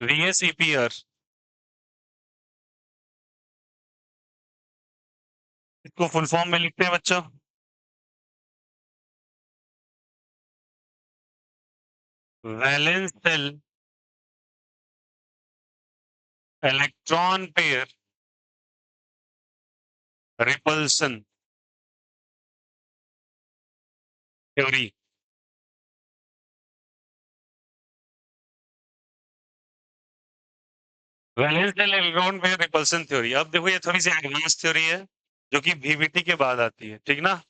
VSEPR इसको full form में लिखते हैं बच्चा। Valence shell electron pair repulsion theory. Valence shell electron pair repulsion theory. अब देखो ये थोड़ी सी एडवांस थ्योरी है जो कि VBT के बाद आती है, ठीक ना।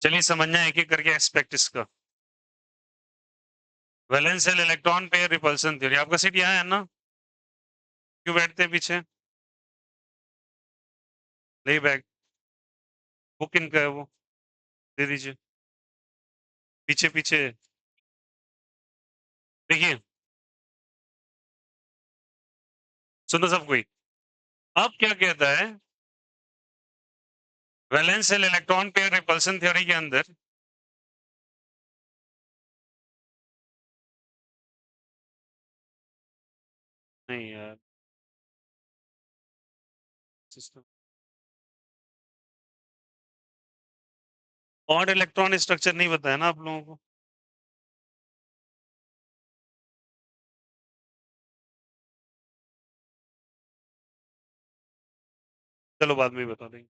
चलिए समझना एक एक करके एस्पेक्ट इसका। Valence shell electron pair repulsion theory. आपका सीट यहाँ है ना, क्यों बैठते हैं पीछे? नहीं बैग, वो किन का है वो, दे दीजिए। पीछे पीछे देखिए, सुनो सब कोई। अब क्या कहता है, valence shell electron pair repulsion theory के अंदर नहीं यार, सिस्टम और इलेक्ट्रॉन स्ट्रक्चर नहीं बताया ना आप लोगों को। चलो बाद में ही बता देंगे।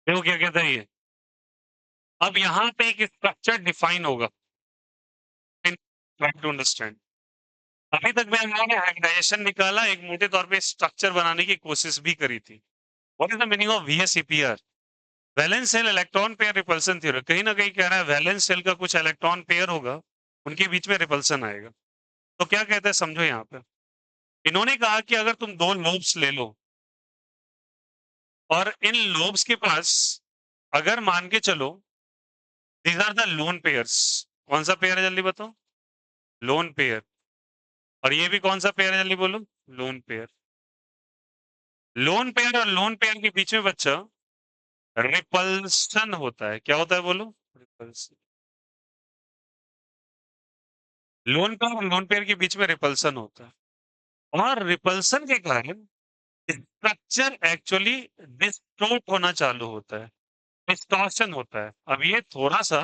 देखो क्या कहता है ये। अब यहाँ पे एक स्ट्रक्चर डिफाइन होगा, ट्राई टू अंडरस्टैंड। अभी तक मैं हम लोगों ने हाइब्रिडाइजेशन निकाला, एक मोटे तौर पे स्ट्रक्चर बनाने की कोशिश भी करी थी। What is the meaning of VSEPR? Valence shell electron pair repulsion theory. कहीं ना कहीं कह रहा है वैलेंस शेल का कुछ इलेक्ट्रॉन पेयर होगा, उनके बीच में रिपल्सन आएगा। तो क्या कहते हैं समझो यहाँ पे। इन्होंने कहा कि अगर तुम दो लोब्स ले लो और इन लोब्स के पास अगर मान के चलो these are the lone pairs. कौन सा पेयर है जल्दी बताओ? Lone pair. और ये भी कौन सा पेयर है जल्दी बोलो? Lone pair. लोन पेयर और लोन पेयर के बीच में बच्चा रिपल्सन होता है। क्या होता है बोलो? रिपल्सन। लोन पेयर और लोन पेयर के बीच में रिपल्सन होता है, और रिपल्सन के कारण स्ट्रक्चर एक्चुअली डिस्टोर्ट होना चालू होता है, डिस्टॉर्शन होता है। अब ये थोड़ा सा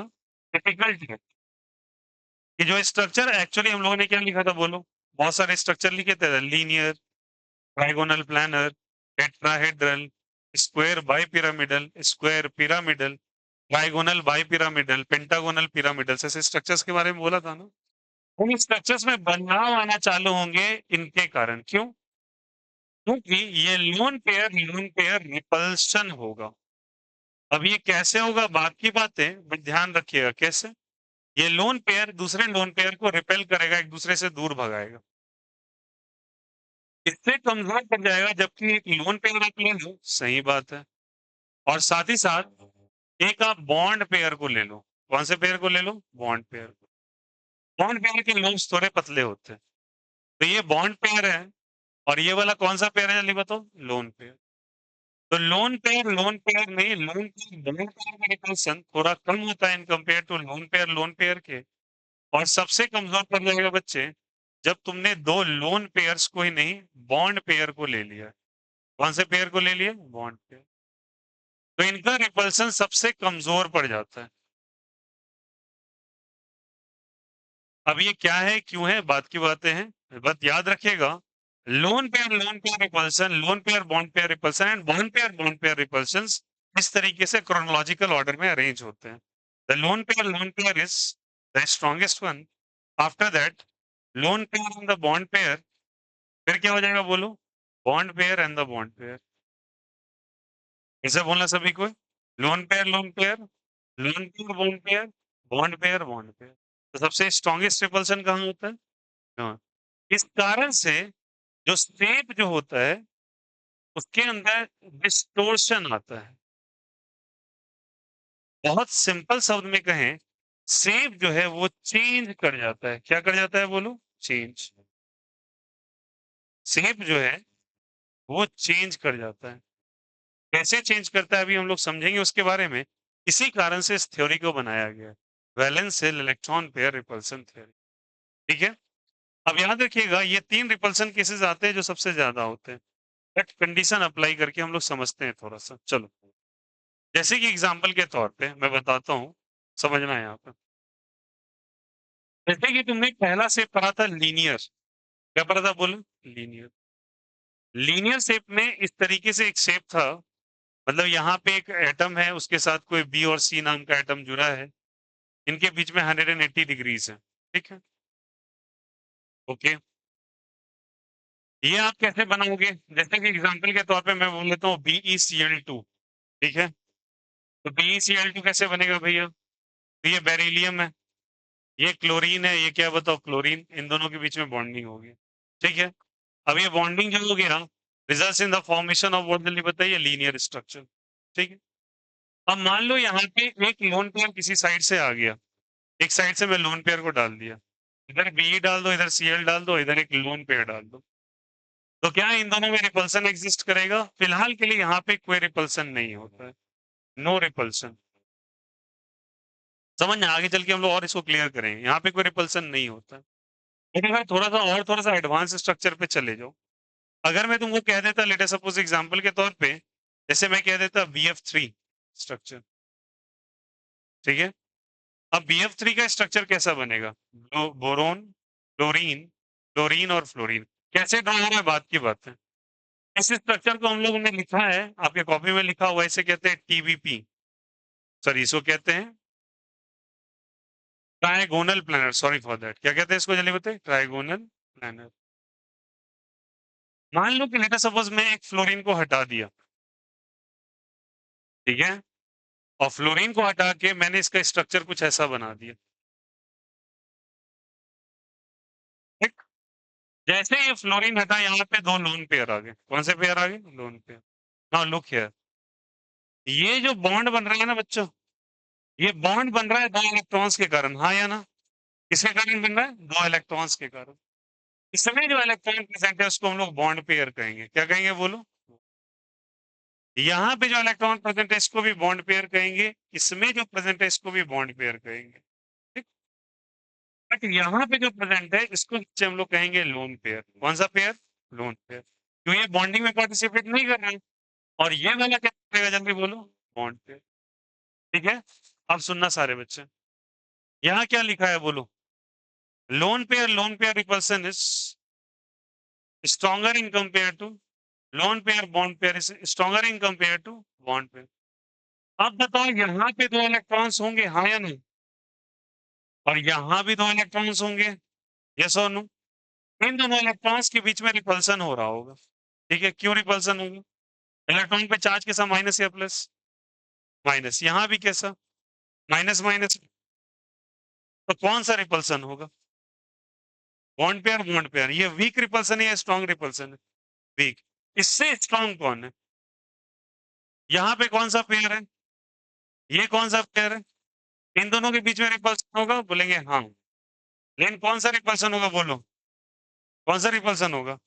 डिफिकल्ट है कि जो स्ट्रक्चर एक्चुअली हम लोगों ने क्या लिखा था बोलो? बहुत सारे स्ट्रक्चर लिखे थे, linear, trigonal planner, tetrahedral, square bipyramidal, square pyramidal, trigonal bipyramidal, pentagonal pyramidal, ऐसे स्ट्रक्चर्स के बारे में बोला था ना। उन स्ट्रक्चर्स में बदलाव आना चालू होंगे इनके कारण। क्यों? क्योंकि ये लोन पेयर रिपल्शन होगा। अब ये कैसे होगा बात की बात है, बट ध्यान रखिएगा कैसे। ये लोन पेयर दूसरे लोन पेयर को रिपेल करेगा, एक दूसरे से दूर भगाएगा, इससे कमजोर पड़ जाएगा। जबकि एक लोन पेयर आप ले लो, सही बात है, और साथ ही साथ एक आप बॉन्ड पेयर को ले लो। कौन से पेयर को ले लो? बॉन्ड पेयर को। बॉन्ड पेयर के लोन्स थोड़े पतले होते हैं, तो ये बॉन्ड पेयर है। और ये वाला कौन सा पेयर है जल्दी बताओ? Lone pair. तो लोन पेयर नहीं, लोन पेयर बॉन्ड पेयर का रिपल्सन थोड़ा कम होता है in compare to lone pair के। और सबसे कमजोर पड़ जाएगा बच्चे जब तुमने दो लोन पेयर्स को ही नहीं, बॉन्ड पेयर को ले लिया। कौन से पेयर को ले लिया? Bond pair. तो इनका रिपल्सन सबसे कमजोर पड़ जाता है। अब ये क्या है, क्यों है, बात की बातें हैं, बात याद रखिएगा। Loan pair repulsion, loan pair bond pair repulsion and bond pair repulsion इस तरीके से क्रोनोलॉजिकल ऑर्डर में अरेंज होते हैं। The lone pair is the strongest one. After that lone pair and the bond pair, फिर क्या हो जाएगा बोलो? Bond pair and the bond pair. इसे बोलना सभी को, loan pair lone pair, lone pair bond pair, bond pair bond pair. तो सबसे स्ट्रॉन्गेस्ट रिपल्सन कहाँ होता है? हाँ। इस कारण से जो शेप जो होता है उसके अंदर डिस्टोर्शन आता है। बहुत सिंपल शब्द में कहें, शेप जो है वो चेंज कर जाता है। क्या कर जाता है बोलो? चेंज। शेप जो है वो चेंज कर जाता है। कैसे चेंज करता है अभी हम लोग समझेंगे उसके बारे में। इसी कारण से इस थ्योरी को बनाया गया है। Valence shell electron pair repulsion theory. ठीक है, अब याद रखिएगा ये 3 रिपल्सन केसेस आते हैं जो सबसे ज्यादा होते हैं, बट कंडीशन अप्लाई करके हम लोग समझते हैं थोड़ा सा। चलो, जैसे कि एग्जांपल के तौर पे मैं बताता हूँ, समझना है यहाँ पे। जैसे कि तुमने पहला शेप पढ़ा था लीनियर, क्या पढ़ा था बोलो? लीनियर। लीनियर शेप में इस तरीके से एक शेप था, मतलब यहाँ पे एक एटम है, उसके साथ कोई बी और सी नाम का एटम जुड़ा है, इनके बीच में 180 डिग्रीज है। ठीक है, ओके। ये आप कैसे बनाओगे? जैसे कि एग्जांपल के तौर पे मैं बोल लेता हूँ BeCl2। ठीक है, तो BeCl2 कैसे बनेगा भैया? तो ये बेरिलियम है, ये क्लोरीन है, ये क्या बताओ? क्लोरीन। इन दोनों के बीच में बॉन्डिंग होगी। ठीक है, अब ये बॉन्डिंग जो हो गया results in the formation of what जल्दी बताइए? Linear structure. ठीक है, अब मान लो यहाँ पे एक लोन पेयर किसी साइड से आ गया, एक साइड से मैं लोन पेयर को डाल दिया, इधर बी डाल दो, इधर Cl डाल दो, इधर एक लोन पेयर डाल दो, तो क्या इन दोनों में रिपल्सन एग्जिस्ट करेगा? फिलहाल के लिए यहाँ पे कोई रिपल्सन नहीं होता है, नो रिपल्सन। समझ में आगे चल के हम लोग और इसको क्लियर करेंगे, यहाँ पे कोई रिपल्सन नहीं होता है। लेकिन अगर थोड़ा सा एडवांस स्ट्रक्चर पे चले जाओ, अगर मैं तुमको कह देता, लेट अस सपोज एग्जांपल के तौर पे, जैसे मैं कह देता BF3 स्ट्रक्चर। ठीक है, अब BF3 का स्ट्रक्चर कैसा बनेगा? बोरोन, क्लोरीन, क्लोरीन और फ्लोरीन। कैसे ड्रॉ हो रहा है बात की बात है। इस स्ट्रक्चर को हम लोगों ने लिखा है, आपके कॉपी में लिखा हुआ है, इसे कहते हैं TBP। सॉरी, इसको कहते हैं trigonal planar. Sorry for that, क्या कहते हैं इसको जल्दी बताइए? Trigonal planar. मान लो कि लेट अस सपोज मैं एक फ्लोरीन को हटा दिया, ठीक है, और फ्लोरीन को हटा के मैंने इसका स्ट्रक्चर कुछ ऐसा बना दिया। ठीक, जैसे ये फ्लोरीन हटा, यहाँ पे दो लोन पेयर आ गए। कौन से पेयर आ गए? Lone pair. Now look here, ये जो बॉन्ड बन रहा है ना बच्चों, ये बॉन्ड बन रहा है दो इलेक्ट्रॉन्स के कारण, हाँ या ना? किसके कारण बन रहा है? दो इलेक्ट्रॉन्स के कारण। इसमें जो इलेक्ट्रॉन प्रेजेंट है उसको हम लोग बॉन्ड पेयर कहेंगे। क्या कहेंगे बोलो? यहाँ पे जो इलेक्ट्रॉन प्रेजेंट है इसको भी बॉन्ड पेयर कहेंगे, इसमें जो प्रेजेंट है इसको भी बॉन्ड पेयर कहेंगे। ठीक, बट यहाँ पे जो प्रेजेंट है इसको नीचे हम लोग कहेंगे लोन पेयर। कौन सा पेयर? Lone pair. क्यों? ये बॉन्डिंग में पार्टिसिपेट नहीं कर रहे हैं। और ये वाला क्या करेगा जल्दी बोलो? Bond pair. ठीक है, अब सुनना सारे बच्चे, यहाँ क्या लिखा है बोलो? Lone pair repulsion is stronger in compare to lone pair, bond pair is stronger in compare to bond pair. अब बताओ, यहाँ पे दो इलेक्ट्रॉन्स होंगे, हाँ या नहीं? और यहाँ भी दो इलेक्ट्रॉन्स होंगे, यस और नो? इन दोनों इलेक्ट्रॉन्स के बीच में रिपल्सन हो रहा होगा। ठीक है, क्यों रिपल्सन होगा? इलेक्ट्रॉन पे चार्ज कैसा? माइनस या प्लस? माइनस। यहाँ भी कैसा? Minus minus. तो कौन सा रिपल्सन होगा? Bond pair, bond pair. ये वीक रिपल्सन है या स्ट्रॉन्ग रिपल्सन है? वीक। इससे स्ट्रॉन्ग कौन है? यहाँ पे कौन सा पेयर है? ये कौन सा पेयर है? इन दोनों के बीच में रिपल्सन होगा, बोलेंगे हाँ। लेकिन कौन सा रिपल्सन होगा बोलो? कौन सा रिपल्सन होगा?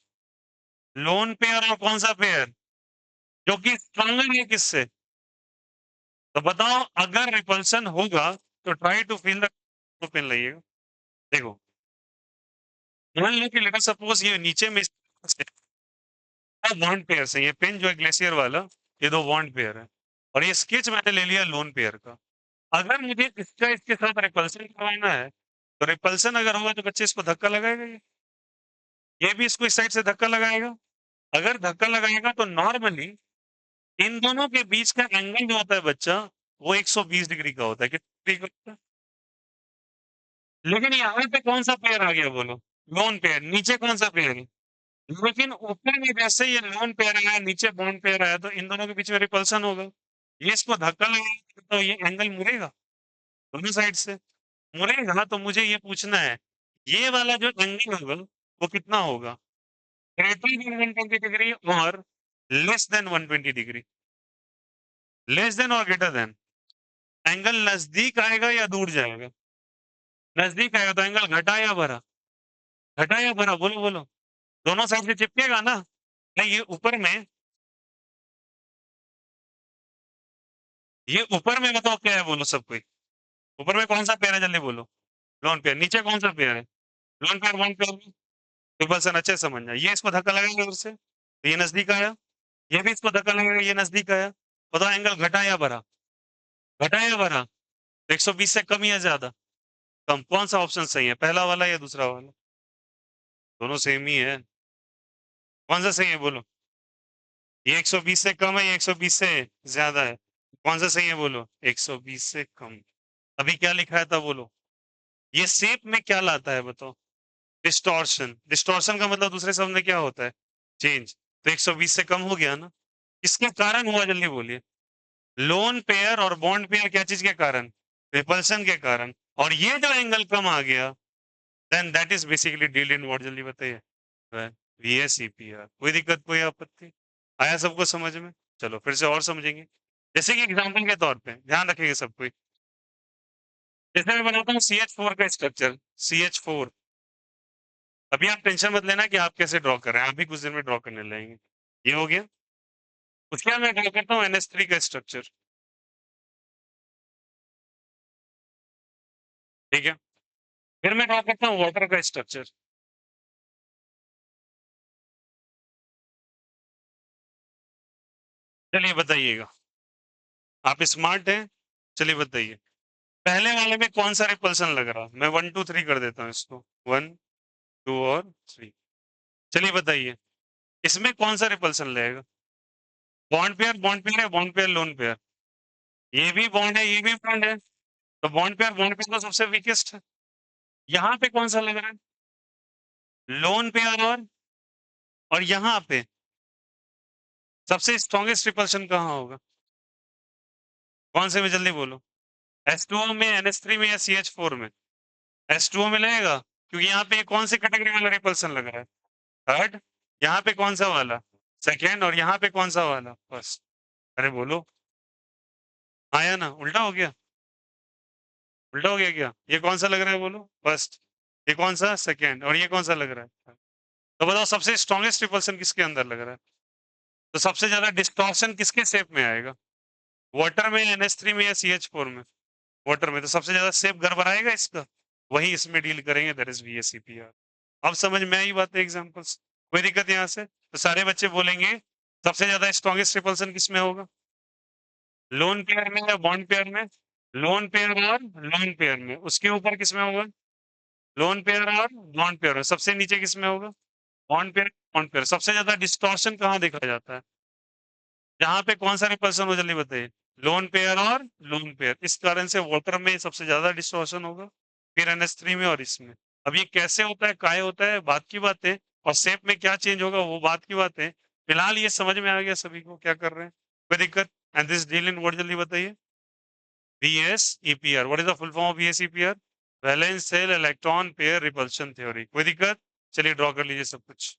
Loan pair. और कौन सा पेयर जो कि स्ट्रॉन्गर है किससे? तो बताओ, अगर रिपल्सन होगा तो try to feel the pain लाइएगा। देखो, मान लो कि लेट अस सपोज ये नीचे में बॉन्ड पेयर है, ये पेन जो है ग्लेशियर वाला, ये दो बॉन्ड पेयर है, और ये स्केच मैंने ले लिया लोन पेयर का। अगर मुझे इसका इसके साथ रिपल्सन करवाना है, तो रिपल्सन अगर होगा तो बच्चे इसको धक्का लगाएगा, ये भी इसको इस साइड से धक्का लगाएगा। अगर धक्का लगाएगा तो नॉर्मली इन दोनों के बीच का एंगल जो होता है बच्चा, वो 120 डिग्री का होता है। कितने डिग्री का होता है? लेकिन यहाँ पे कौन सा पेयर आ गया बोलो? Lone pair. नीचे कौन सा पेयर है? लेकिन ऊपर में जैसे ये लोन पेयर आया, नीचे बॉन्ड पेयर आया, तो इन दोनों के बीच में रिपल्सन होगा। ये इसको धक्का लगेगा तो ये एंगल मुड़ेगा दोनों साइड से। मुड़ेगा तो मुझे ये पूछना है, ये वाला जो एंगल होगा वो कितना होगा? ग्रेटर देन 120 डिग्री और less than 120 degree? Less than और ग्रेटर देन? एंगल नजदीक आएगा या दूर जाएगा? नजदीक आएगा तो एंगल घटा या बढ़ा? घटा या बढ़ा? बोलो बोलो। दोनों साइड से चिपकेगा ना? नहीं, ये ऊपर में बताओ क्या है बोलो सब कोई? ऊपर में कौन सा पेयर है जल्दी बोलो? Lone pair. नीचे कौन सा पेयर है? लोन पेयर बॉन्ड पेयर में रिपल्सन अच्छे से समझना। ये इसको धक्का लगेगा उधर से तो ये नजदीक आया, ये भी इसको धक्का लगेगा, ये नजदीक आया। बताओ एंगल घटा या बढ़ा? घटा या बढ़ा? 120 से कम या ज्यादा? कम। कौन सा ऑप्शन सही है, पहला वाला या दूसरा वाला? दोनों सेम ही है। कौन सा सही है बोलो? ये 120 से कम है, ये 120 से ज्यादा है। कौन सा सही है बोलो? 120 से कम। अभी क्या लिखा है था बोलो? ये शेप में क्या लाता है बताओ? डिस्टॉर्शन। डिस्टॉर्शन का मतलब दूसरे शब्द में क्या होता है? चेंज। तो 120 से कम हो गया ना। इसके कारण हुआ, जल्दी बोलिए। लोन पेयर और बॉन्ड पेयर क्या चीज के कारण? रिपल्सन के कारण। और ये जो एंगल कम आ गया, then that is basically deal in what, जल्दी बताइए? वीएसईपीआर। कोई दिक्कत, कोई आपत्ति? आया सबको समझ में? चलो फिर से और समझेंगे। जैसे कि एग्जांपल के तौर पे ध्यान रखेंगे सब कोई। जैसे मैं बनाता हूँ CH4 का स्ट्रक्चर। CH4। अभी आप टेंशन मत लेना कि आप कैसे ड्रॉ कर रहे हैं, आप भी कुछ दिन में ड्रॉ करने लगेंगे। ये हो गया। उसके बाद मैं ड्रॉ करता हूँ NH3 का स्ट्रक्चर। ठीक है। फिर मैं ड्रॉ करता हूँ वाटर का स्ट्रक्चर। चलिए बताइएगा। आप स्मार्ट हैं। चलिए बताइए। पहले वाले में कौन सा रिपल्सन लग रहा? मैं 1 2 3 कर देता हूँ इसको। 1 2 और 3। चलिए बताइए। इसमें कौन सा रिपल्सन लगेगा? बॉन्ड पेयर, बॉन्ड पेयर है, बॉन्ड पेयर, लोन पेयर। ये भी बॉन्ड है, ये भी बॉन्ड है। तो बॉन्ड पेयर तो सबसे वीकेस्ट है। यहाँ पे कौन सा लग रहा है? Loan pair. और यहाँ पे सबसे स्ट्रॉन्गेस्ट रिपल्शन कहाँ होगा? कौन से में, जल्दी बोलो? H2O में, NH3 में या CH4 में? H2O में लगेगा, क्योंकि यहाँ पे कौन सी कैटेगरी वाला रिपल्सन लग रहा है? थर्ड। यहाँ पे कौन सा वाला? सेकेंड। और यहाँ पे कौन सा वाला? फर्स्ट। अरे बोलो। आया ना? उल्टा हो गया? उल्टा हो गया क्या? ये कौन सा लग रहा है बोलो? फर्स्ट। ये कौन सा? सेकेंड। और ये कौन सा लग रहा है? तो बताओ सबसे स्ट्रॉन्गेस्ट रिपल्सन किसके अंदर लग रहा है? तो सबसे ज्यादा डिस्टॉर्शन किसके शेप में आएगा? वाटर में, NH3 में या CH4 में? वाटर में। तो सबसे ज्यादा शेप गड़बड़ाएगा इसका। वही इसमें डील करेंगे, दैट इज VSEPR। अब समझ में आई बात है एग्जांपल्स? कोई दिक्कत यहाँ से? तो सारे बच्चे बोलेंगे सबसे ज्यादा स्ट्रॉन्गेस्ट रिपल्सन किसमें होगा? लोन पेयर में या बॉन्ड पेयर में? लोन पेयर और लोन पेयर में। उसके ऊपर किसमें होगा? लोन पेयर और बॉन्ड पेयर में। सबसे नीचे किसमें होगा? Bond pair, bond pair. सबसे ज्यादा डिस्टॉर्शन कहाँ देखा जाता है? जहां पे कौन सा रिपल्सन हो, जल्दी बताइए? लोन पेयर और लोन पेयर। इस कारण से वाटर में सबसे ज्यादा डिस्टॉर्शन होगा, फिर NH3 में और इसमें। अब ये कैसे होता है, काय होता है, बात की बात है। और शेप में क्या चेंज होगा वो बात की बात है। फिलहाल ये समझ में आ गया सभी को क्या कर रहे हैं? कोई दिक्कत? And this deal in what, जल्दी बताइए? VSEPR। What is the full form of VSEPR? Valence shell electron pair repulsion theory. कोई दिक्कत? चलिए ड्रॉ कर लीजिए सब कुछ।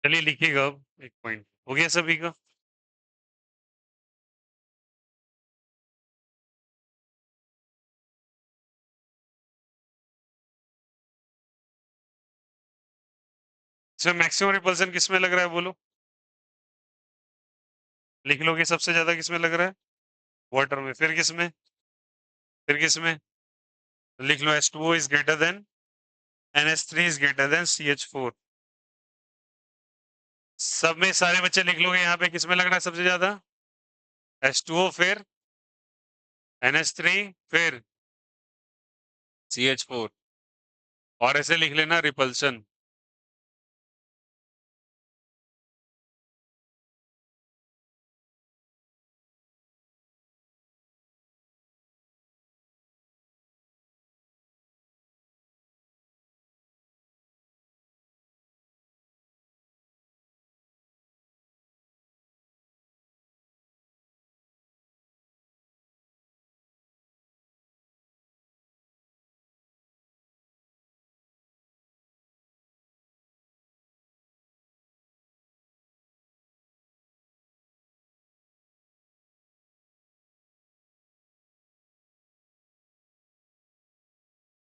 चलिए लिखिएगा अब एक पॉइंट हो गया सभी का। इसमें मैक्सिमम रिपल्सन किसमें लग रहा है बोलो? लिख लोगे सबसे ज्यादा किसमें लग रहा है? वाटर में। फिर किसमें? फिर किसमें? लिख लो H2O is greater than NH3 is greater than CH4। सब में सारे बच्चे लिख लोगे यहाँ पे किसमें लग रहा है सबसे ज्यादा? H2O, फिर NH3, फिर CH4। और ऐसे लिख लेना रिपल्सन।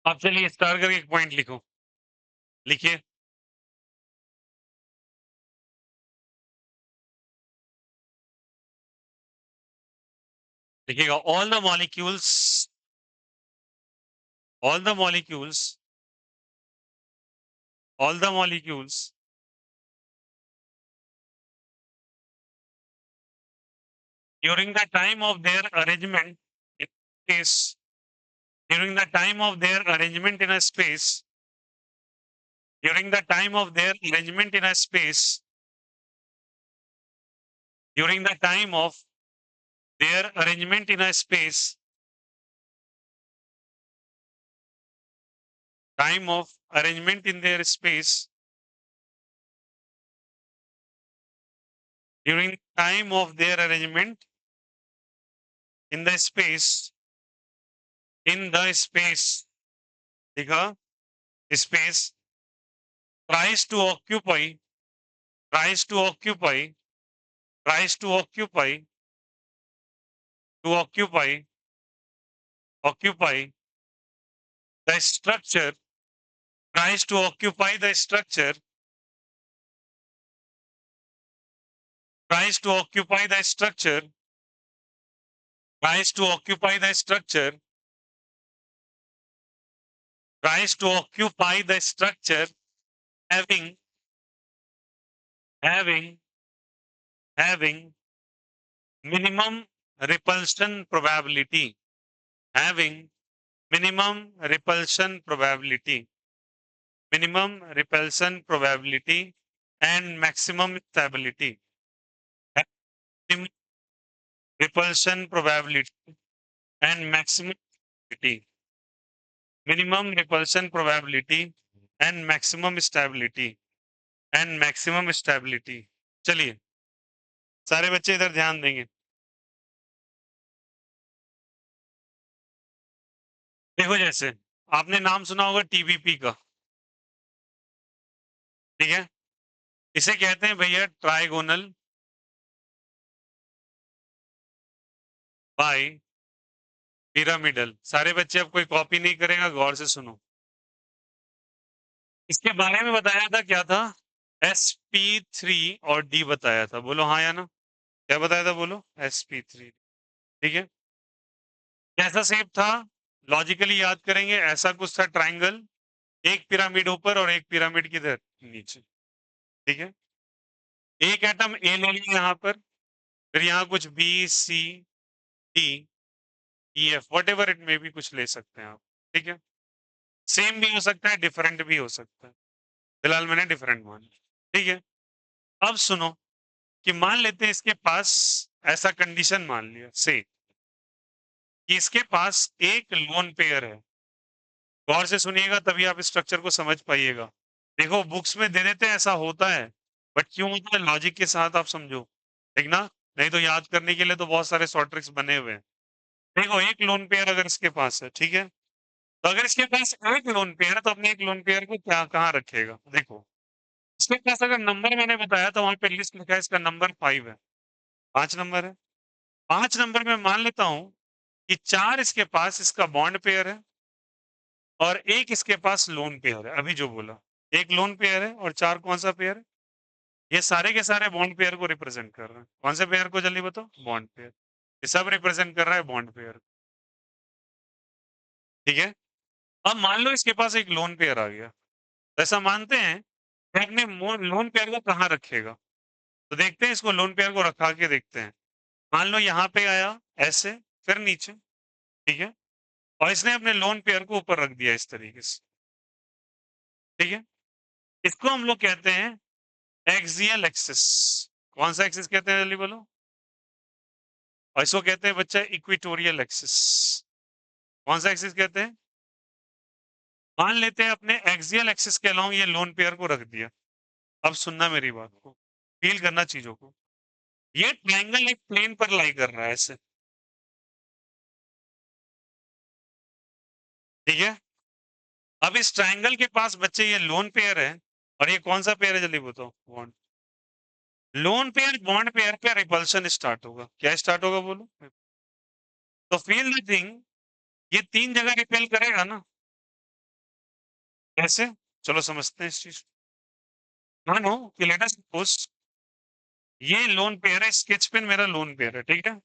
अब चलिए स्टार करके एक पॉइंट लिखो। लिखिए। लिखिएगा all the molecules all the molecules during the time of their arrangement in space during the time of their arrangement in a space during the time of their arrangement in a space during the time of their arrangement in a space time of arrangement in their space during time of their arrangement in the space in the space देखा space tries to occupy tries to occupy tries to occupy to occupy the structure tries to occupy the structure tries to occupy the structure tries to occupy the structure tries to occupy the structure having having having minimum repulsion probability having minimum repulsion probability and maximum stability minimum repulsion probability and maximum stability minimum repulsion probability and maximum stability चलिए सारे बच्चे इधर ध्यान देंगे। देखो जैसे आपने नाम सुना होगा TBP का, ठीक है? इसे कहते हैं भैया ट्राइगोनल बाय पिरामिडल। सारे बच्चे अब कोई कॉपी नहीं करेगा, गौर से सुनो। इसके बारे में बताया था क्या था? sp3 और D बताया था। बोलो हाँ या ना? क्या बताया था बोलो? sp3, ठीक है? कैसा शेप था? लॉजिकली याद करेंगे, ऐसा कुछ था ट्राइंगल, एक पिरामिड ऊपर और एक पिरामिड किधर नीचे, ठीक है? एक एटम ए ले लिया यहाँ पर, फिर यहाँ कुछ B C D E F what ever it में भी कुछ ले सकते हैं आप, ठीक है? सेम भी हो सकता है, डिफरेंट भी हो सकता है। फिलहाल मैंने डिफरेंट मान लिया, ठीक है? अब सुनो कि मान लेते हैं इसके पास ऐसा कंडीशन मान लिया से कि इसके पास एक लोन पेयर है। गौर से सुनिएगा तभी आप स्ट्रक्चर को समझ पाइएगा। देखो बुक्स में दे देते हैं ऐसा होता है, बट क्यों होता है लॉजिक के साथ आप समझो, ठीक ना? नहीं तो याद करने के लिए तो बहुत सारे शॉर्ट ट्रिक्स बने हुए हैं। देखो एक लोन पेयर अगर इसके पास है, ठीक है, तो अगर इसके पास एक लोन पेयर है तो अपने एक लोन पेयर को क्या कहाँ रखेगा? देखो इसके पास अगर नंबर मैंने बताया तो वहां पे लिस्ट लिखा है, इसका नंबर 5 है, 5 नंबर है। 5 नंबर में मान लेता हूं कि 4 इसके पास इसका बॉन्ड पेयर है और 1 इसके पास लोन पेयर है। अभी जो बोला, 1 लोन पेयर है और 4 कौन सा पेयर है? ये सारे के सारे बॉन्ड पेयर को रिप्रेजेंट कर रहे हैं। कौन से पेयर को जल्दी बताओ? Bond pair. ये सब रिप्रेजेंट कर रहा है बॉन्ड पेयर। ठीक है, अब मान लो इसके पास एक लोन पेयर आ गया, तो ऐसा मानते हैं कि अपने लोन पेयर को कहाँ रखेगा? तो देखते हैं, इसको लोन पेयर को रखा के देखते हैं। मान लो यहाँ पे आया ऐसे, फिर नीचे, ठीक है, और इसने अपने लोन पेयर को ऊपर रख दिया इस तरीके से। ठीक है, इसको हम लोग कहते हैं एक्सियल एक्सिस। कौन सा एक्सिस कहते हैं जल्दी बोलो? और इसको कहते हैं बच्चा इक्वेटोरियल एक्सिस। कौन सा एक्सिस कहते हैं? मान लेते हैं अपने एक्सियल एक्सिस के अलोंग ये लोन पेयर को रख दिया। अब सुनना मेरी बात को, फील करना चीजों को। ये ट्रायंगल एक प्लेन पर लाई कर रहा है ऐसे, ठीक है। अब इस ट्रायंगल के पास बच्चे ये लोन पेयर है, और ये कौन सा पेयर है जल्दी बताओ? Bond. Loan pair bond pair पे रिपल्शन स्टार्ट होगा। क्या स्टार्ट होगा बोलो? तो फील द थिंग, ये 3 जगह रिपेल करेगा ना? कैसे? चलो समझते हैं इस चीज को। मानो कि लेट अस सपोज ये लोन पेयर है, स्केच पेन मेरा लोन पेयर है, ठीक है।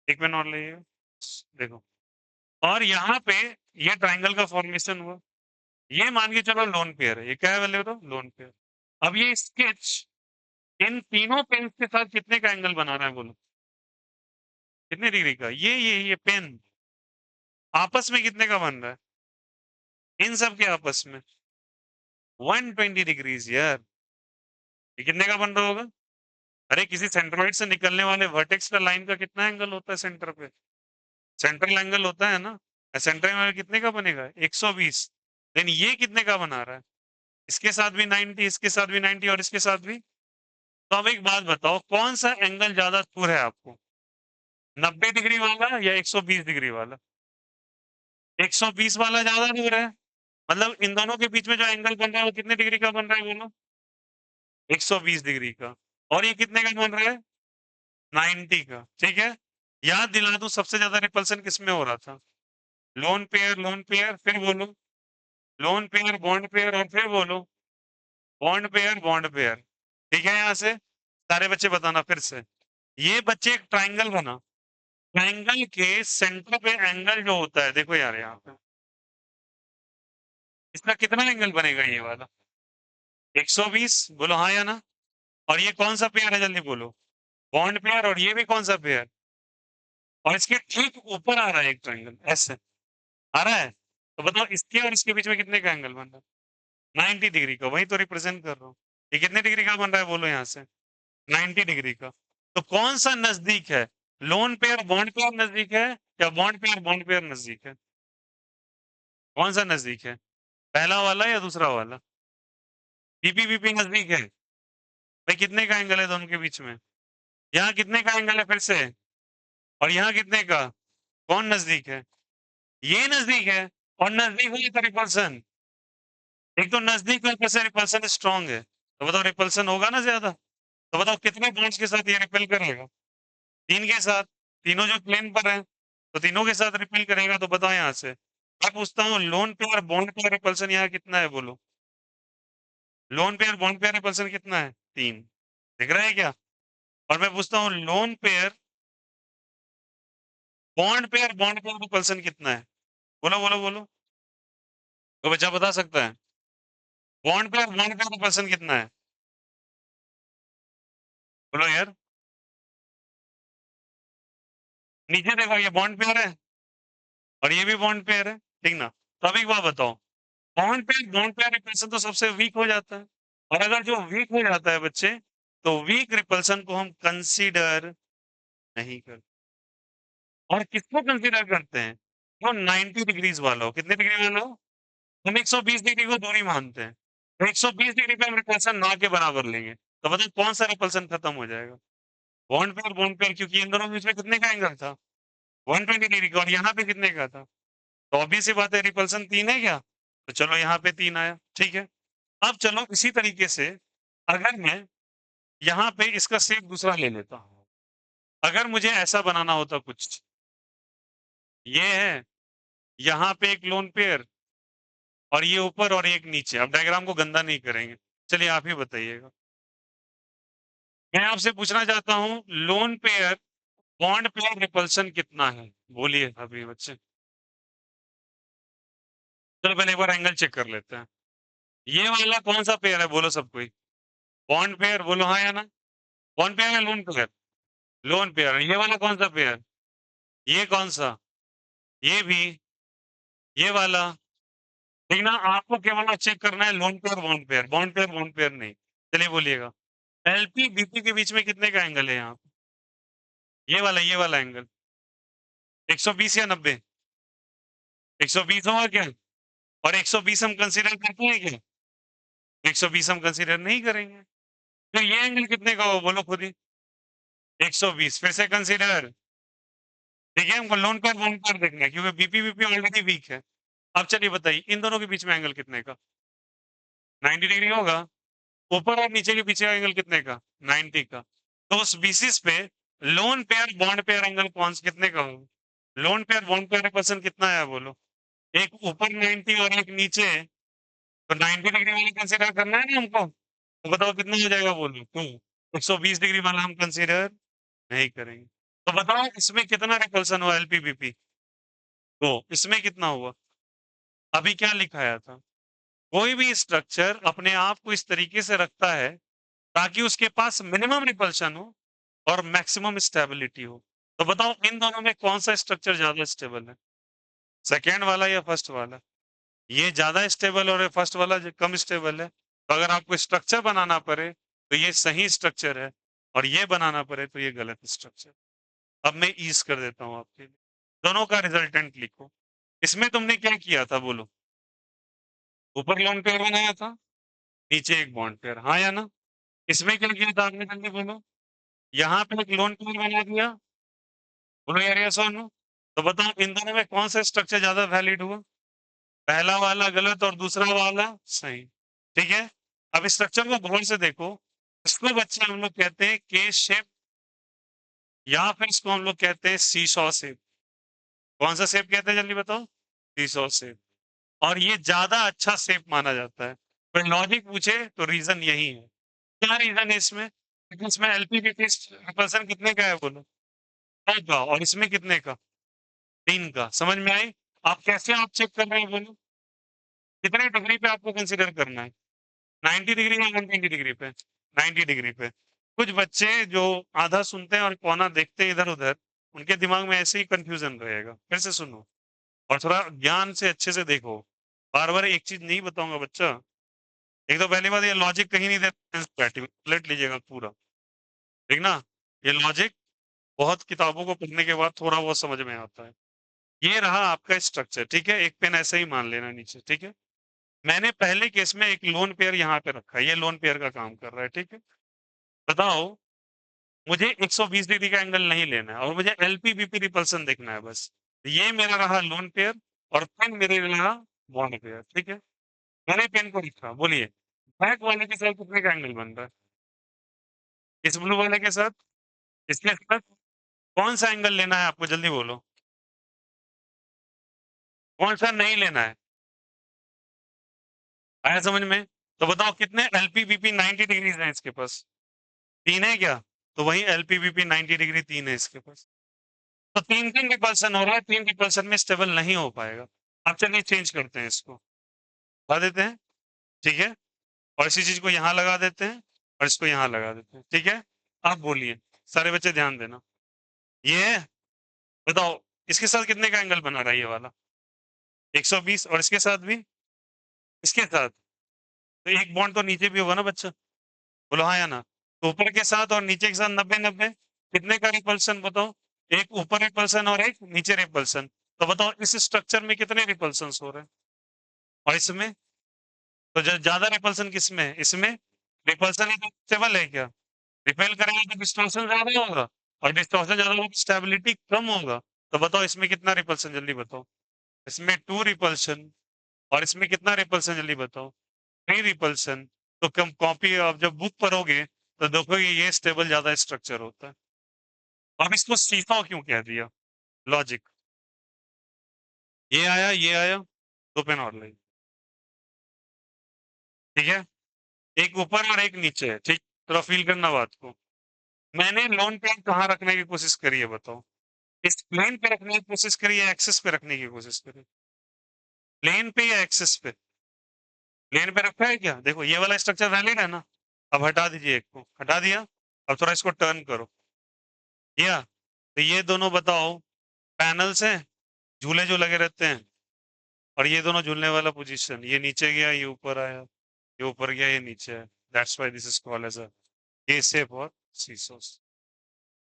एक पेन और ले, देखो, और यहाँ पे ये ट्रायंगल का फॉर्मेशन हुआ। ये मान के चलो लोन पेयर है, ये क्या है बोले तो? Lone pair. अब ये स्केच इन तीनों पेन के साथ कितने का एंगल बना रहा है बोलो? कितने डिग्री का? ये पेन आपस में कितने का बन रहा है? इन सब के आपस में 120 डिग्रीज यार। ये कितने का बन रहा होगा? अरे किसी सेंट्रोइड से निकलने वाले वर्टेक्स का लाइन का कितना एंगल होता है सेंटर पे? सेंट्रल एंगल होता है ना। सेंटर में कितने का बनेगा? 120। लेकिन ये कितने का बना रहा है? इसके साथ भी 90, इसके साथ भी 90 और इसके साथ भी। तो अब एक बात बताओ, कौन सा एंगल ज्यादा दूर है आपको? 90 डिग्री वाला या 120 डिग्री वाला? 120 वाला ज्यादा दूर है। मतलब इन दोनों के बीच में जो एंगल बन रहा है वो कितने डिग्री का बन रहा है बोलो? 120 डिग्री का। और ये कितने का बन रहा है? 90 का। ठीक है, याद दिला दूं, सबसे ज्यादा रिपल्सन किसमें हो रहा था? लोन पेयर, फिर बोलो लोन पेयर बॉन्ड पेयर, और फिर बोलो बॉन्ड पेयर। ठीक है, यहां से सारे बच्चे बताना फिर से। ये बच्चे एक ट्राइंगल बना, ट्राइंगल के सेंटर पे एंगल जो होता है, देखो यार यहाँ पे इसका कितना एंगल बनेगा ये वाला? 120, बोलो हाँ या ना। और ये कौन सा पेयर है जल्दी बोलो? Bond pair. और ये भी कौन सा पेयर? और इसके ठीक ऊपर आ रहा है एक ट्राइंगल ऐसे आ रहा है। तो बताओ इसके और इसके बीच में कितने का एंगल बन रहा है? 90 डिग्री का। वही तो रिप्रेजेंट कर रहा हूँ। ये कितने डिग्री का बन रहा है बोलो यहाँ से? 90 डिग्री का। तो कौन सा नजदीक है? लोन पेयर बॉन्ड पेयर नजदीक है या बॉन्ड पेयर नजदीक है? कौन सा नजदीक है? पहला वाला या दूसरा वाला? बीपी बीपी नजदीक है। भाई कितने का एंगल है दोनों के बीच में? यहाँ कितने का एंगल है फिर से? और यहाँ कितने का? कौन नजदीक है? ये नजदीक है। और नजदीक हुई तो रिपल्सन। एक तो नजदीक में से रिपल्सन स्ट्रांग है, तो बताओ रिपल्सन होगा ना ज्यादा। तो बताओ कितने बॉन्ड्स के साथ ये रिपेल करेगा? 3 के साथ। तीनों जो प्लेन पर है, तो तीनों के साथ रिपेल करेगा। तो बताओ यहाँ से मैं पूछता हूँ, loan pair bond pair repulsion यहाँ कितना है बोलो? Lone pair bond pair repulsion कितना है? 3। दिख रहा है क्या? और मैं पूछता हूँ loan pair bond pair repulsion कितना है? बोलो बोलो बोलो। तो बच्चा बता सकता है? बॉन्ड पेयर रिपल्सन कितना है? बोलो यार। नीचे देखो, ये बॉन्ड पेयर है और ये भी बॉन्ड पेयर है, ठीक ना। तो अब एक बात बताओ, बॉन्ड पेयर रिपल्सन तो सबसे वीक हो जाता है। और अगर जो वीक हो जाता है बच्चे, तो वीक रिपल्सन को हम कंसीडर नहीं करते। और किसको कंसीडर करते हैं? जो 90 डिग्रीज वाला हो। कितने डिग्री वाला हो? हम 120 डिग्री को दूरी मानते हैं। तो 120 डिग्री पे हम रिपल्सन ना के बराबर लेंगे। तो बताओ कौन सा रिपल्सन खत्म हो जाएगा? बॉन्ड पेयर, क्योंकि इन दोनों के बीच में कितने का एंगल था? 120 डिग्री का। और यहाँ पे कितने का था? तो ऑब्वियस सी बात है, रिपल्सन 3 है क्या? तो चलो यहाँ पे 3 आया, ठीक है। अब चलो इसी तरीके से अगर मैं यहाँ पे इसका शेप दूसरा ले लेता हूँ, अगर मुझे ऐसा बनाना होता कुछ, ये है, यहाँ पे एक लोन पेयर और ये ऊपर और एक नीचे। अब डायग्राम को गंदा नहीं करेंगे, चलिए आप ही बताइएगा। मैं आपसे पूछना चाहता हूँ loan pair bond pair repulsion कितना है? बोलिए अभी बच्चे। चलो पहले एक बार एंगल चेक कर लेते हैं। ये वाला कौन सा पेयर है बोलो सब कोई। बॉन्ड पेयर बोलो हाँ या ना। बॉन्ड पेयर है लोन पेयर। Lone pair. ये वाला कौन सा पेयर? ये कौन सा? ये भी। ये वाला। लेकिन ना आपको केवल चेक करना है loan pair bond pair, bond pair bond pair नहीं। चलिए बोलिएगा। एलपी बीपी के बीच में कितने का एंगल है यहाँ? ये वाला एंगल 120 या 90? 120 होगा क्या? और 120 हम कंसीडर करते हैं क्या? 120 हम कंसीडर नहीं करेंगे। तो ये एंगल कितने का हो बोलो खुद ही। 120 फिर से कंसीडर। देखिए हमको लोन पेयर बॉन्ड पेयर देखना है क्योंकि बीपी बीपी ऑलरेडी वीक है। अब चलिए बताइए इन दोनों के बीच में एंगल कितने का? 90 डिग्री होगा। ऊपर और नीचे के पीछे का एंगल कितने का? 90 का। तो उस बेसिस पे loan pair bond pair angle कौन से कितने का होगा? Loan pair bond pair person कितना है बोलो। एक ऊपर 90 और एक नीचे, तो 90 डिग्री वाला कंसीडर करना है ना हमको। तो बताओ कितना हो जाएगा बोलो। 120 डिग्री वाला हम कंसीडर नहीं करेंगे। तो बताओ इसमें कितना रिपल्सन हुआ एलपीबीपी? तो इसमें कितना हुआ? अभी क्या लिखाया था? कोई भी स्ट्रक्चर अपने आप को इस तरीके से रखता है ताकि उसके पास मिनिमम रिपल्शन हो और मैक्सिमम स्टेबिलिटी हो। तो बताओ इन दोनों में कौन सा स्ट्रक्चर ज्यादा स्टेबल है? सेकेंड वाला या फर्स्ट वाला? ये ज्यादा स्टेबल और फर्स्ट वाला कम स्टेबल है। तो अगर आपको स्ट्रक्चर बनाना पड़े तो ये सही स्ट्रक्चर है, और ये बनाना पड़े तो ये गलत स्ट्रक्चर। अब मैं ईज कर देता हूं आपके लिए। दोनों का रिजल्टेंट लिखो। इसमें तुमने क्या किया था बोलो। ऊपर लोन पेयर बनाया था, नीचे एक बॉन्ड पेयर, हाँ या ना। इसमें क्या किया था आपने जल्दी बोलो। यहाँ पे एक लोन पेयर बना दिया। बोलो यार यस और नो। तो बताओ इन दोनों में कौन सा स्ट्रक्चर ज्यादा वैलिड हुआ? पहला वाला गलत और दूसरा वाला सही। ठीक है। अब स्ट्रक्चर को गौर से देखो। इसको बच्चे हम लोग कहते हैं के शेप, या फिर इसको हम लोग कहते हैं सीसॉ शेप। कौन सा शेप कहते हैं जल्दी बताओ। Seesaw shape. और ये ज्यादा अच्छा शेप माना जाता है। कोई लॉजिक पूछे तो रीजन यही है। क्या रीजन है इसमें? क्योंकि इसमें एलपीबीपी रिपल्सन कितने का है बोलो। 2 का, और इसमें कितने का? 3 का। समझ में आई? आप कैसे आप चेक कर रहे हैं बोलो। कितने डिग्री पे आपको कंसीडर करना है? 90 डिग्री या 120 डिग्री पे? 90 डिग्री पे। कुछ बच्चे जो आधा सुनते हैं और पौना देखते हैं इधर उधर, उनके दिमाग में ऐसे ही कंफ्यूजन रहेगा। फिर से सुनो और थोड़ा ज्ञान से अच्छे से देखो। बार बार एक चीज नहीं बताऊंगा बच्चा। एक तो पहली बात ये लॉजिक कहीं नहीं देते, प्लेट लीजिएगा पूरा। ठीक ना। ये लॉजिक बहुत किताबों को पढ़ने के बाद थोड़ा बहुत समझ में आता है। ये रहा आपका स्ट्रक्चर, ठीक है। एक पेन ऐसे ही मान लेना नीचे, ठीक है। मैंने पहले केस में एक लोन पेयर यहाँ पे रखा है, ये लोन पेयर का काम कर रहा है, ठीक है। बताओ मुझे 120 डिग्री का एंगल नहीं लेना है और मुझे एलपीबीपी रिपल्सन देखना है बस। ये मेरा रहा लोन पेयर और पेन मेरे रहा बॉन्ड पेयर, ठीक है। मैंने पेन को लिखा, बोलिए बैक वाले के साथ कितने का एंगल बन रहा है? इस ब्लू वाले के साथ, इसके साथ कौन सा एंगल लेना है आपको जल्दी बोलो। कौन सा नहीं लेना है? आया समझ में? तो बताओ कितने एलपीबीपी 90 डिग्री है इसके पास? 3 है क्या? तो वही एलपीबीपी 90 डिग्री 3 है इसके पास। तो 3 रिपल्सन हो रहा है, 3 रिपल्सन में स्टेबल नहीं हो पाएगा। अब चलिए चेंज करते हैं इसको, लगा देते हैं, ठीक है। और इसी चीज को यहाँ लगा देते हैं और इसको यहाँ लगा देते हैं, ठीक है। आप बोलिए, सारे बच्चे ध्यान देना। ये है, बताओ इसके साथ कितने का एंगल बना रहा है ये वाला? 120, और इसके साथ भी, इसके साथ। तो एक बॉन्ड तो नीचे भी होगा ना बच्चा, बोलो हाँ या ना। तो ऊपर के साथ और नीचे के साथ 90-90, कितने का रिपल्सन बताओ। एक ऊपर रिपल्सन और एक नीचे रिपल्सन। तो बताओ इस स्ट्रक्चर में कितने रिपल्सन हो रहे हैं? और इसमें तो ज्यादा रिपल्सन किसमें है? इसमें। रिपल्सन स्टेबल है क्या? रिपेल करेंगे तो डिस्टॉर्शन ज्यादा होगा, और डिस्टॉर्शन ज्यादा होगा स्टेबिलिटी कम होगा। तो बताओ इसमें कितना रिपल्सन जल्दी बताओ। इसमें 2 रिपल्सन, और इसमें कितना रिपल्सन जल्दी बताओ। 3 रिपल्सन। तो कम कॉपी आप जब बुक पढ़ोगे तो देखोगे ये स्टेबल ज्यादा स्ट्रक्चर होता है। अब इसको सीफा क्यों कह दिया? लॉजिक, ये आया, दो पेन और ले, ठीक है, एक ऊपर और एक नीचे है, ठीक। थोड़ा फील करना बात को। मैंने लोन पेन कहाँ रखने की कोशिश करी है बताओ? इस प्लेन पे रखने की कोशिश करी है, एक्सेस पे रखने की कोशिश करी? प्लेन पे या एक्सेस पे? प्लेन पे रखा है क्या? देखो ये वाला स्ट्रक्चर वैलिड है ना? अब हटा दीजिए, एक को हटा दिया। अब थोड़ा इसको टर्न करो, किया? तो ये दोनों बताओ, पैनल्स हैं, झूले जो लगे रहते हैं, और ये दोनों झूलने वाला पोजीशन, ये नीचे गया, ये ऊपर आया, ये ऊपर गया, ये नीचे है। That's why this is called as a K shape और सीसोस।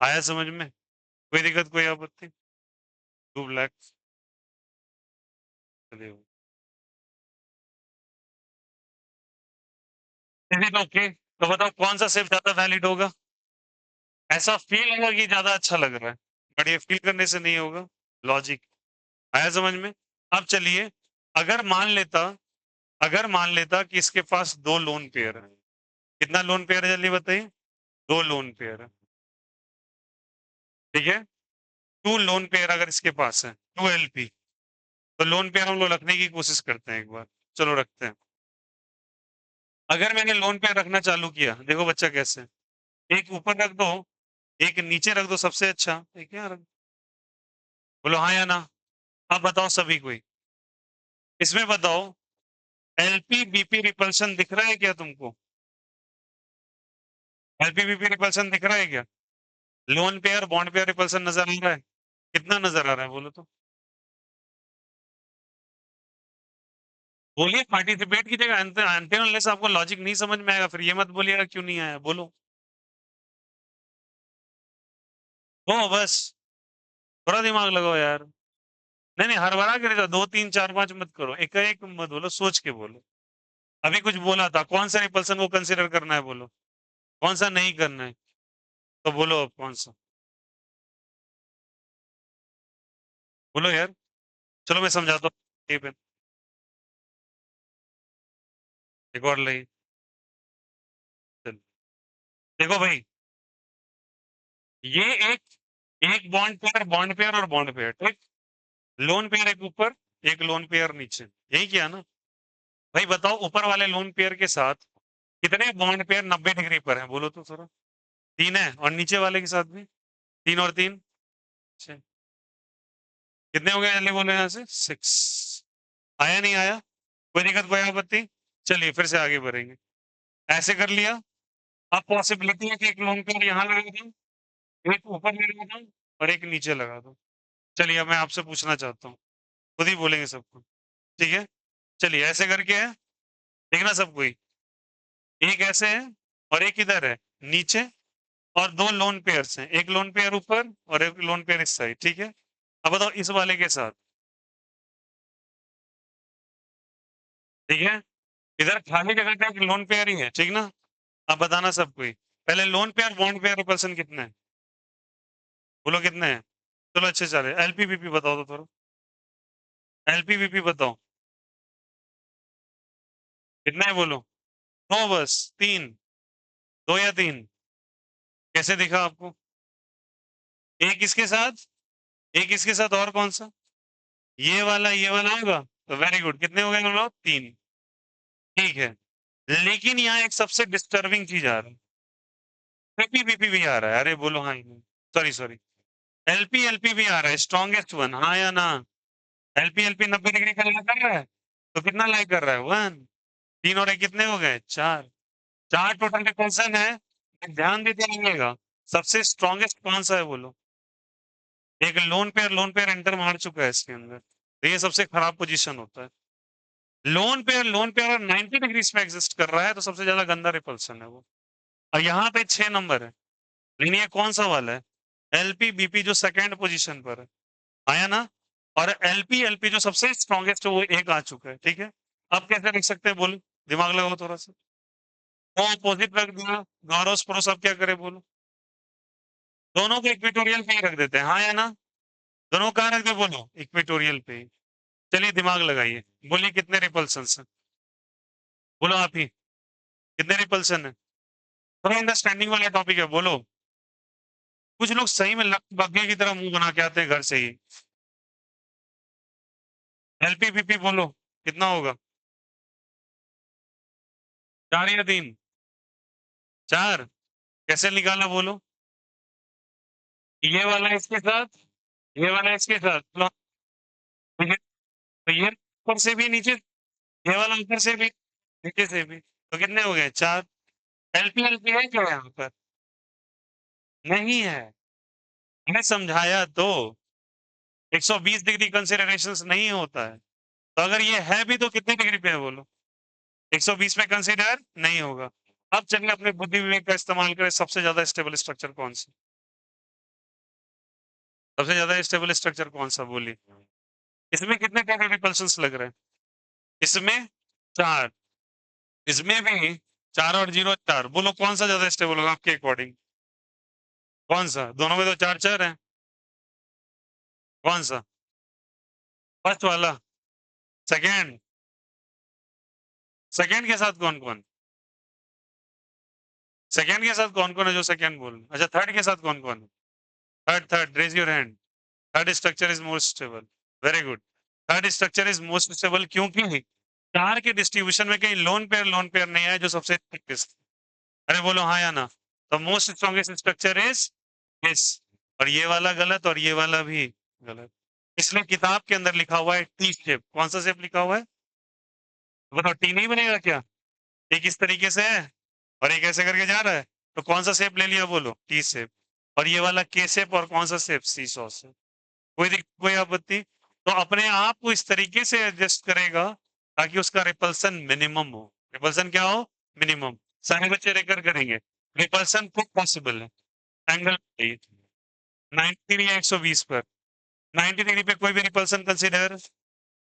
आया समझ में? कोई दिक्कत, कोई आपत्ति? टू ब्लैक, चलिए। Is it okay? तो बताओ कौन सा शेप ज्यादा वैलिड होगा? ऐसा फील होगा कि ज्यादा अच्छा लग रहा है, बट ये फील करने से नहीं होगा। लॉजिक आया समझ में? अब चलिए, अगर मान लेता अगर मान लेता कि इसके पास दो लोन पेयर है। कितना लोन पेयर है जल्दी बताइए? दो लोन पेयर है, ठीक है। टू लोन पेयर अगर इसके पास है, टू एलपी, तो लोन पेयर हम लोग रखने की कोशिश करते हैं एक बार। चलो रखते हैं। अगर मैंने लोन पेयर रखना चालू किया, देखो बच्चा कैसे, एक ऊपर रख दो, एक नीचे रख दो, सबसे अच्छा एक यहाँ रख। बोलो हाँ या ना? अब बताओ सभी कोई, इसमें बताओ, एलपी बीपी रिपल्शन दिख रहा है क्या तुमको? एलपी बीपी रिपल्शन दिख रहा है क्या? Loan pair bond pair repulsion नजर आ रहा है? कितना नजर आ रहा है बोलो तो? बोलिए, पार्टिसिपेट कीजिएगा। अनटिल अनलेस आपको लॉजिक नहीं समझ में आएगा, फिर ये मत बोलिएगा क्यों नहीं आया, बोलो। हो बस, थोड़ा दिमाग लगाओ यार। नहीं नहीं, हड़बड़ा के रहो, दो तीन चार पांच मत करो, एक एक मत बोलो, सोच के बोलो। अभी कुछ बोला था, कौन सा रिपल्सन को कंसीडर करना है बोलो, कौन सा नहीं करना है? तो बोलो अब कौन सा, बोलो यार। चलो मैं समझाता हूँ। ये पे, एक और ले, चल। देखो भाई, ये एक एक बॉन्ड पेयर और बॉन्ड पेयर, ठीक। लोन पेयर एक ऊपर, एक लोन पेयर नीचे, यही किया ना? भाई बताओ, ऊपर वाले लोन पेयर के साथ कितने बॉन्ड पेयर 90 डिग्री पर हैं बोलो तो थोड़ा? तीन है, और नीचे वाले के साथ भी तीन और तीन, छह। कितने हो गए जल्दी बोलो यहाँ से? सिक्स। आया नहीं आया? कोई दिक्कत, कोई आपत्ति? चलिए फिर से आगे बढ़ेंगे। ऐसे कर लिया। अब पॉसिबिलिटी है कि एक लोन पेयर यहाँ लगा दूं, एक ऊपर लगा दूं, और एक नीचे लगा दूं। चलिए अब मैं आपसे पूछना चाहता हूँ, खुद ही बोलेंगे सबको, ठीक है। चलिए ऐसे करके है, देखना सब कोई, एक ऐसे है और एक इधर है नीचे, और दो लोन पेयर्स हैं, एक लोन पेयर ऊपर और एक लोन पेयर इस साइड, ठीक है। अब बताओ इस वाले के साथ, ठीक है, इधर खाली जगह का एक लोन पेयर ही है, ठीक ना? अब बताना सब कोई, पहले loan pair bond pair person कितने हैं, बोलो कितने हैं? चलो अच्छे चले, एलपीबीपी बताओ तो थोड़ा, एलपीबीपी बताओ कितना है बोलो। दो बस, तीन, दो या तीन? कैसे दिखा आपको? एक इसके साथ, एक इसके साथ, और कौन सा? ये वाला होगा, तो वेरी गुड, कितने हो गए हम लोग? तीन, ठीक है। लेकिन यहाँ एक सबसे डिस्टर्बिंग चीज आ रहा है, एलपीबीपी भी आ रहा है, अरे बोलो हाँ, सॉरी सॉरी, एलपी एलपी भी आ रहा है, स्ट्रॉन्गेस्ट वन, हाँ या ना? एलपी एलपी 90 डिग्री का लाइक कर रहा है, तो कितना लाइक कर रहा है? वन। तीन और एक कितने हो गए? चार। चार टोटल रिपल्सन है। ध्यान देते रहिएगा, सबसे स्ट्रॉन्गेस्ट कौन सा है बोलो? एक लोन पेयर एंटर मार चुका है इसके अंदर, तो ये सबसे खराब पोजीशन होता है। लोन पेयर और 90 डिग्री में एग्जिस्ट कर रहा है, तो सबसे ज्यादा गंदा रिपल्सन है वो। और यहाँ पे 6 नंबर है, लेकिन ये कौन सा वाला है? एलपी बीपी जो सेकंड पोजीशन पर है, आया ना? और एलपी एलपी जो सबसे स्ट्रॉन्गेस्ट है वो एक आ चुका है, ठीक है। अब कैसे लिख सकते हैं बोलो, दिमाग लगाओ थोड़ा सा। वो अपोजिट रख दिया, गौरव पड़ोस, अब क्या करे बोलो? दोनों को इक्वेटोरियल पे ही रख देते हैं, हाँ या ना? दोनों कहाँ रख दे बोलो? इक्वेटोरियल पे ही। चलिए दिमाग लगाइए, बोलिए कितने रिपल्सन है? बोलो आप ही। कितने रिपल्सन है? थोड़ा अंडरस्टैंडिंग वाला टॉपिक है, बोलो। कुछ लोग सही में लक बग्गे की तरह मुंह बना के आते हैं घर से ही। एलपीपीपी बोलो, कितना होगा? 4 या 3? 4। कैसे निकाला बोलो? ये वाला इसके साथ, ये वाला इसके साथ, तो ये ऊपर से भी नीचे, ये वाला ऊपर से भी नीचे से भी, तो कितने हो गए? 4। एलपी एलपी है क्या यहाँ पर? नहीं है। मैंने समझाया तो 120 डिग्री कंसिडरेशन नहीं होता है। तो अगर ये है भी तो कितने डिग्री पे है बोलो? 120 में कंसिडर नहीं होगा। अब चलिए अपने बुद्धि विवेक का इस्तेमाल करें, सबसे ज्यादा स्टेबल स्ट्रक्चर कौन सा? सबसे ज्यादा स्टेबल स्ट्रक्चर कौन सा बोलिए? इसमें कितने टोटल रिपल्शंस लग रहे हैं? इसमें 4, इसमें भी 4 और 0 4। बोलो कौन सा ज्यादा स्टेबल होगा आपके अकॉर्डिंग? कौन सा? दोनों में तो 4 4 है। कौन सा? फर्स्ट वाला? सेकेंड? सेकेंड के साथ कौन कौन? सेकेंड के साथ कौन कौन है जो सेकेंड बोल? अच्छा, थर्ड के साथ कौन कौन है? Third third raise your hand. Third structure is most stable. Very good. Third structure is most stable क्योंकि 4 के डिस्ट्रीब्यूशन में कहीं लोन पेयर नहीं है जो सबसे स्ट्रॉन्गेस्ट। अरे बोलो हाँ या ना? तो most strongest structure is this. और ये वाला गलत और ये वाला भी गलत। इसलिए किताब के अंदर लिखा हुआ है टी शेप। कौन सा शेप लिखा हुआ है? बताओ, टी नहीं बनेगा क्या? एक इस तरीके से है और एक ऐसे करके जा रहा है, तो कौन सा शेप ले लिया बोलो? T shape. और ये वाला के शेप और कौन सा शेप? सी सॉ शेप। कोई आपत्ति? तो अपने आप को इस तरीके से एडजस्ट करेगा ताकि उसका रिपल्सन मिनिमम हो। रिपल्सन क्या हो? मिनिमम। सारे बच्चे रेकर करेंगे। रिपल्सन खुद पॉसिबल है। एंगल 90 या 120 पर। 90 डिग्री पे कोई भी रिपल्सन कंसीडर,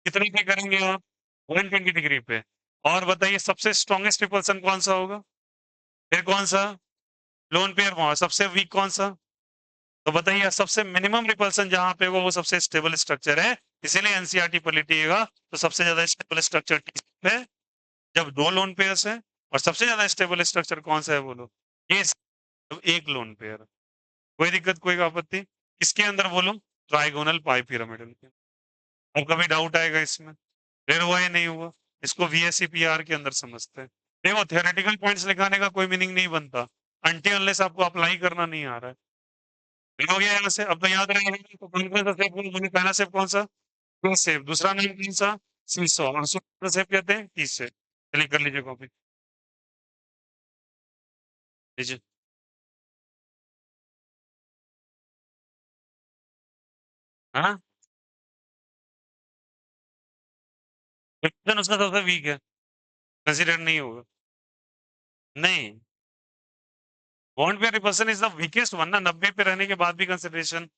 कितने पे करेंगे आप? 120 डिग्री पे। और बताइए सबसे स्ट्रॉन्गेस्ट रिपल्सन कौन सा होगा? फिर कौन सा? लोन पेयर में सबसे वीक कौन सा? तो बताइए सबसे मिनिमम रिपल्सन जहां पे वो सबसे स्टेबल स्ट्रक्चर है। इसीलिए एनसीईआरटी पर लिखिएगा तो सबसे ज्यादा स्टेबल स्ट्रक्चर है जब 2 लोन पेयर्स है। और सबसे ज्यादा स्टेबल स्ट्रक्चर कौन सा है बोलो? ये एक लोन पेयर। कोई दिक्कत, कोई आपत्ति? किसके अंदर बोलो? ट्राइगोनल पाई पिरामिडल के। अब कभी डाउट आएगा इसमें? क्लियर हुआ या नहीं हुआ? इसको वीएससीपीआर के अंदर समझते हैं। देखो थियोरेटिकल पॉइंट्स लिखाने का कोई मीनिंग नहीं बनता अनटिल अनलेस आपको अप्लाई करना नहीं आ रहा है। ठीक हो गया यहाँ से? अब तो याद रहेगा। तो कौन कौन सा सेप बोले? पहला सेप कौन सा? टू सेप। दूसरा नाम कौन सा? सीसॉ। और दूसरा सेप कहते हैं टी सेप। चलिए कर लीजिए कॉपी। लीजिए। हाँ, उसका सबसे वीक है, कंसीडर नहीं होगा। नहीं, बॉन्ड पे repulsion is the weakest one ना। 90 पे रहने के बाद भी कंसिडरेशन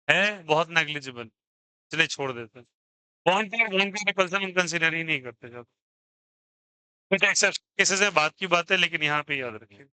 है, बहुत नेग्लिजिबल। चलिए छोड़ देते हैं। बॉन्ड पे रिपल्सन हम कंसीडर ही नहीं करते जब। कुछ एक्सेप्शन केसेस है, बात की बात है, लेकिन यहाँ पे याद रखिए।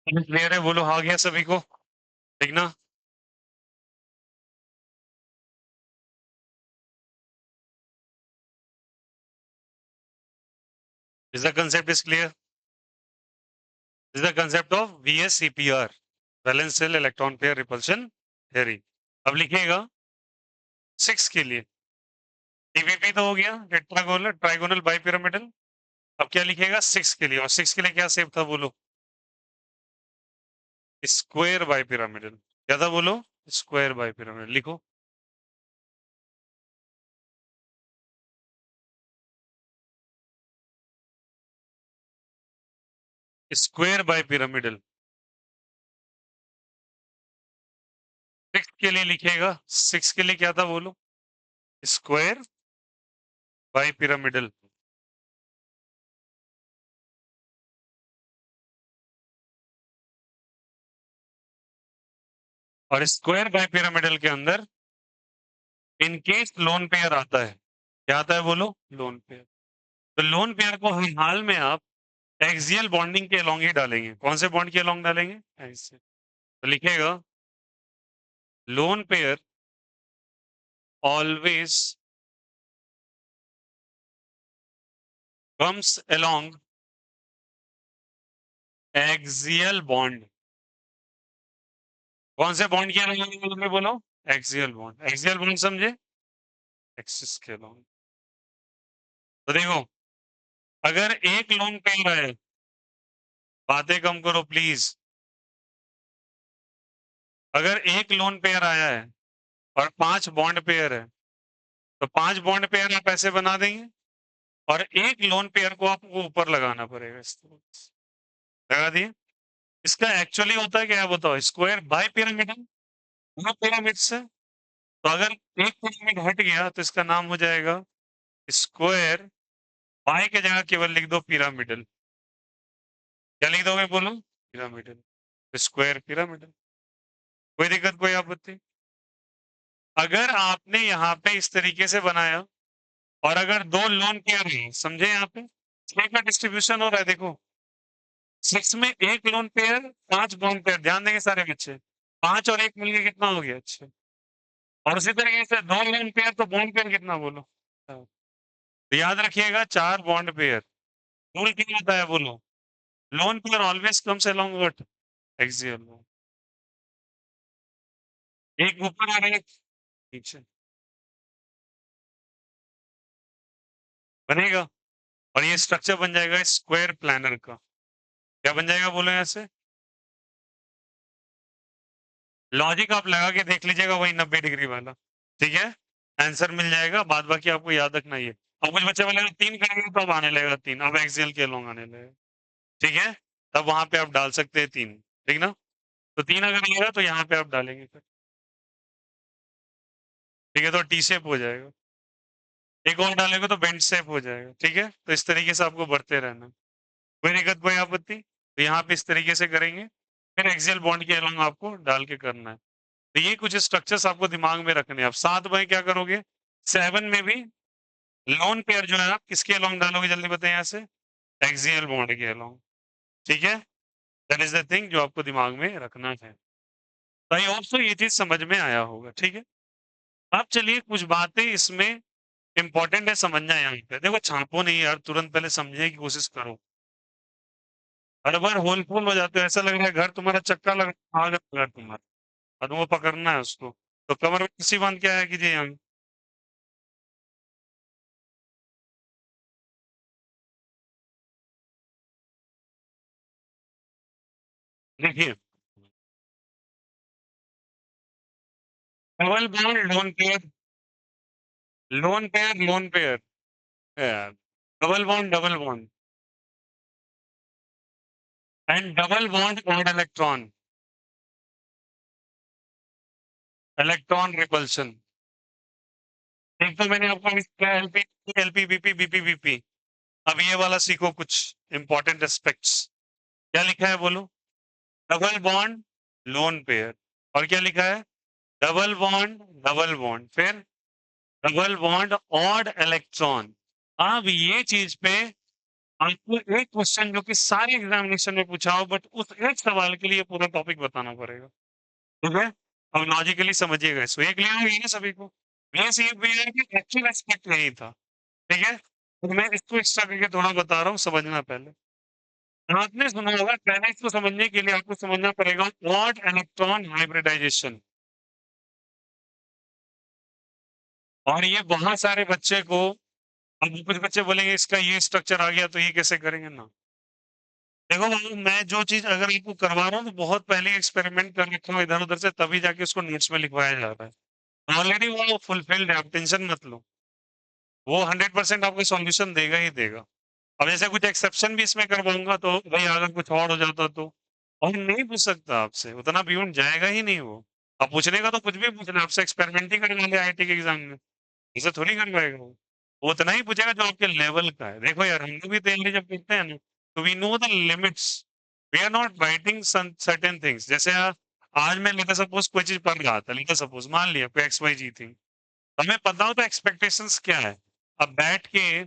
क्लियर है? बोलो हाँ गया सभी को, ठीक ना? Is the concept is clear? Is the concept of VSEPR, valence shell electron pair repulsion theory. अब लिखिएगा 6 के लिए, TPP तो हो गया, टेट्रागोनल ट्राइगोनल बाइपिरामिडल। अब क्या लिखिएगा 6 के लिए, और 6 के लिए क्या शेप था बोलो? Square bipyramidal. क्या था बोलो? स्क्वायर बाइपिरामिडल लिखो। स्क्वायर बाइपिरामिडल 6 के लिए लिखिएगा। 6 के लिए क्या था बोलो? Square bipyramidal. और स्क्वायर बाइपिरामिडल के अंदर इन केस लोन पेयर आता है, क्या आता है बोलो? Lone pair. तो लोन पेयर को हर हाल में आप एक्सियल बॉन्डिंग के अलोंग ही डालेंगे। कौन से बॉन्ड के अलोंग डालेंगे? एक्सियल। तो लिखेगा lone pair always comes along axial bond. कौन से बॉन्ड के अलोंग बोलो? Axial bond. एक्सियल बॉन्ड समझे? एक्सिस के अलोंग। तो देखो, अगर एक लोन पेयर है, बातें कम करो प्लीज। अगर एक लोन पेयर आया है और 5 बॉन्ड पेयर है, तो 5 बॉन्ड पेयर आप ऐसे बना देंगे, और एक लोन पेयर को आपको ऊपर लगाना पड़ेगा इस तरह से। लगा दिए? इसका एक्चुअली होता है क्या है बताओ? स्क्वायर बाय पिरामिडल, दो पिरामिड से। तो अगर एक पिरामिड हट गया तो इसका नाम हो जाएगा स्क्वायर, बाय की जगह केवल लिख दो पिरामिडल। क्या लिख दोगे बोलो? पिरामिडल। Square pyramidal. कोई दिक्कत, कोई आपत्ति? अगर आपने यहाँ पे इस तरीके से बनाया, और अगर दो लोन पेयर हैं, समझे? यहाँ पे 6 का डिस्ट्रीब्यूशन हो रहा है, देखो 6 में एक लोन पेयर, 5 बॉन्ड पेयर। ध्यान देंगे सारे बच्चे, 5 और 1 मिलके कितना हो गया? अच्छा। और उसी तरीके से दो लोन पेयर, तो बॉन्ड पेयर कितना बोलो? हाँ। तो याद रखिएगा 4 बॉन्ड पेयर। रूल क्या होता है बोलो? Lone pair always comes along what? Axial. एक ऊपर और एक नीचे बनेगा, और ये स्ट्रक्चर बन जाएगा स्क्वायर प्लानर का। क्या बन जाएगा बोलो यहाँ से? लॉजिक आप लगा के देख लीजिएगा, वही 90 डिग्री वाला। ठीक है, आंसर मिल जाएगा। बाद बाकी आपको याद रखना ही है। अब कुछ बच्चे बोलेंगे 3 करेंगे तो अब आने लगेगा 3, अब एक्सियल के लॉन्ग आने लगेगा। ठीक है, तब वहां पे आप डाल सकते हैं 3। ठीक ना? तो 3 अगर आएगा तो यहाँ पे आप डालेंगे फिर। ठीक है, तो टी शेप हो जाएगा। एक और डालेंगे तो बेंड शेप हो जाएगा। ठीक है, तो इस तरीके से आपको बढ़ते रहना। कोई दिक्कत, कोई आपत्ति? तो यहाँ पे इस तरीके से करेंगे, फिर एक्सियल बॉन्ड के अलॉन्ग आपको डाल के करना है। तो ये कुछ स्ट्रक्चर्स आपको दिमाग में रखने हैं। आप 7 में क्या करोगे? 7 में भी लोन पेयर जो है आप किसके अलॉन्ग डालोगे? जल्दी बताएं यहाँ से। एक्सियल बॉन्ड के अलॉन्ग। ठीक है, दैट इज द थिंग जो आपको दिमाग में रखना है। तो आई होप सो ये चीज समझ में आया होगा। ठीक है, अब चलिए कुछ बातें इसमें इंपॉर्टेंट है समझना है। यहाँ पे देखो, छापो नहीं यार, तुरंत पहले समझने की कोशिश करो। हर बार होलफुल हो जाते हो, ऐसा लग रहा है घर तुम्हारा चक्का लग आ गया घर तुम्हारा, और तुमको पकड़ना है उसको। तो कमर में रस्सी बांध के आया कीजिए यहाँ। देखिए, double bond loan pair, lone pair lone pair, double bond and double bond odd electron, electron repulsion. एक तो मैंने आपको LP, LP BP BP BP. अब ये वाला सीखो कुछ इंपॉर्टेंट एस्पेक्ट्स। क्या लिखा है बोलो? डबल बॉन्ड लोन पेयर, और क्या लिखा है? डबल बॉन्ड, डबल बॉन्ड, फिर डबल बॉन्ड ऑड इलेक्ट्रॉन। अब ये चीज पे आपको एक क्वेश्चन जो कि सारे एग्जामिनेशन में पूछा हो बट उस एक सवाल के लिए पूरा टॉपिक बताना पड़ेगा। ठीक है? अब लॉजिकली समझिएगा इसको। ये क्लियर हो गया ना सभी को? बेस ये भी है कि एक्चुअल एस्पेक्ट यही था। ठीक है? तो मैं इसको एक्स्ट्रा करके थोड़ा बता रहा हूँ, समझना पहले। आपने सुना होगा, पहले इसको समझने के लिए आपको समझना पड़ेगा क्वाड इलेक्ट्रॉन हाइब्रिडाइजेशन। और ये बहुत सारे बच्चे को, अब कुछ बच्चे बोलेंगे इसका ये स्ट्रक्चर आ गया तो ये कैसे करेंगे ना। देखो बाबू, मैं जो चीज अगर आपको करवा रहा हूँ तो बहुत पहले एक्सपेरिमेंट कर रखा हूँ इधर उधर से, तभी जाके उसको नोट्स में लिखवाया जा रहा है। ऑलरेडी वो फुलफिल्ड है, आप टेंशन मत लो। वो 100% आपको सॉल्यूशन देगा ही देगा। अब जैसे कुछ एक्सेप्शन भी इसमें करवाऊंगा तो भाई अगर कुछ और हो जाता तो, और नहीं पूछ सकता आपसे, उतना बियॉन्ड जाएगा ही नहीं वो। अब पूछने का तो कुछ भी पूछ ले, आपसे एक्सपेरिमेंट ही करवा ले आईआईटी के एग्जाम में, इसे थोड़ी करवाएगा वो उतना ही पूछेगा जो आपके लेवल का है। देखो यार, हम लोग भी तैयारी जब करते हैं ना, तो we know the limits. We are not writing certain things. जैसे आज मैं लेता सपोज कोई चीज पढ़ रहा था, लेता सपोज मान लिया कोई एक्स वाई जी थिंग, हमें पता हो तो एक्सपेक्टेशंस क्या है। अब बैठ के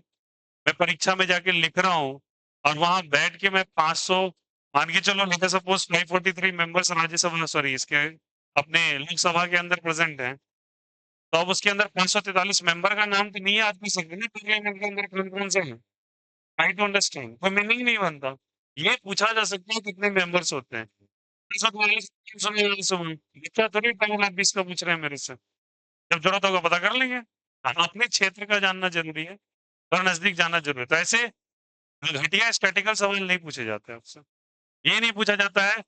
मैं परीक्षा में जाके लिख रहा हूँ, और वहां बैठ के मैं 500, मान के चलो लेते सपोज 543 मेंबर्स राज्यसभा, सॉरी इसके अपने लोकसभा के अंदर प्रेजेंट हैं, तो अब उसके अंदर 543 मेंबर का नाम तो नहीं याद कर सकते ना पार्लियामेंट के अंदर कौन कौन से हैं। ट्राई टू अंडरस्टैंड, कोई मीनिंग नहीं बनता। ये पूछा जा सकता है कितने मेंबर्स होते हैं, 344, 349, इतना थोड़ी टाइम आप 20 का पूछ रहे हैं मेरे से। जब जरूरत होगा पता कर लेंगे। हाँ, अपने क्षेत्र का जानना जरूरी है और नजदीक जाना जरूरी है। तो ऐसे घटिया स्टैटिकल सवाल नहीं पूछे जाते आपसे। ये नहीं पूछा जाता है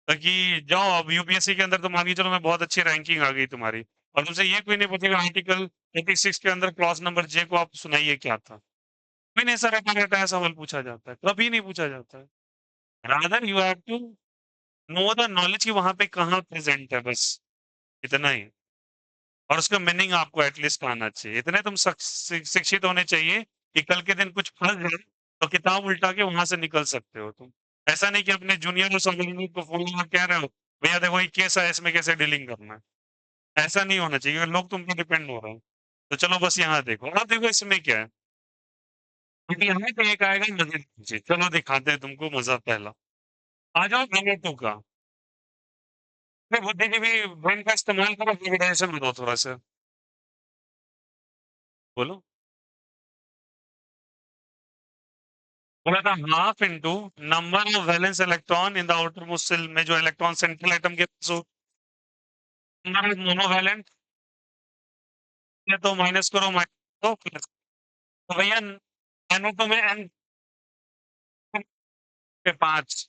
कि जाओ अब यूपीएससी के अंदर तो मान के चलो मैं बहुत अच्छी रैंकिंग आ गई तुम्हारी, और तुमसे ये कोई नहीं पूछेगा आर्टिकल 86 के अंदर क्लॉज नंबर जे को आप सुनाइए क्या था। कोई नहीं, ऐसा रहता रहता है सवाल पूछा जाता है, कभी नहीं पूछा जाता है। Rather you have to know the knowledge कि वहां पे कहाँ प्रेजेंट है, बस इतना ही। और उसका मीनिंग आपको एटलीस्ट आना चाहिए, इतने तुम शिक्षित होने चाहिए कि कल के दिन कुछ फंस जाए तो किताब उल्टा के वहां से निकल सकते हो तुम। ऐसा नहीं कि अपने जूनियर और सबॉर्डिनेट को फोन लगा कह रहे हो भैया देखो ये केस है, इसमें कैसे डीलिंग करना है। ऐसा नहीं होना चाहिए, लोग तुम पे डिपेंड हो रहे हैं। तो चलो बस यहाँ देखो, अब देखो इसमें क्या है, क्योंकि यहाँ पे एक आएगा मजे की चीज। चलो दिखाते हैं तुमको मजा पहला। आ जाओ नंबर टू का। फिर बुद्धिजीवी ब्रेन का इस्तेमाल करो, डिविडेंशन बताओ थोड़ा सा, बोलो। बोला था half into number of valence electron in the outermost shell में, जो इलेक्ट्रॉन सेंट्रल एटम के पास हो। नंबर ऑफ मोनोवैलेंट है तो माइनस करो, माइनस तो प्लस। तो भैया एनो तो में एन पे 5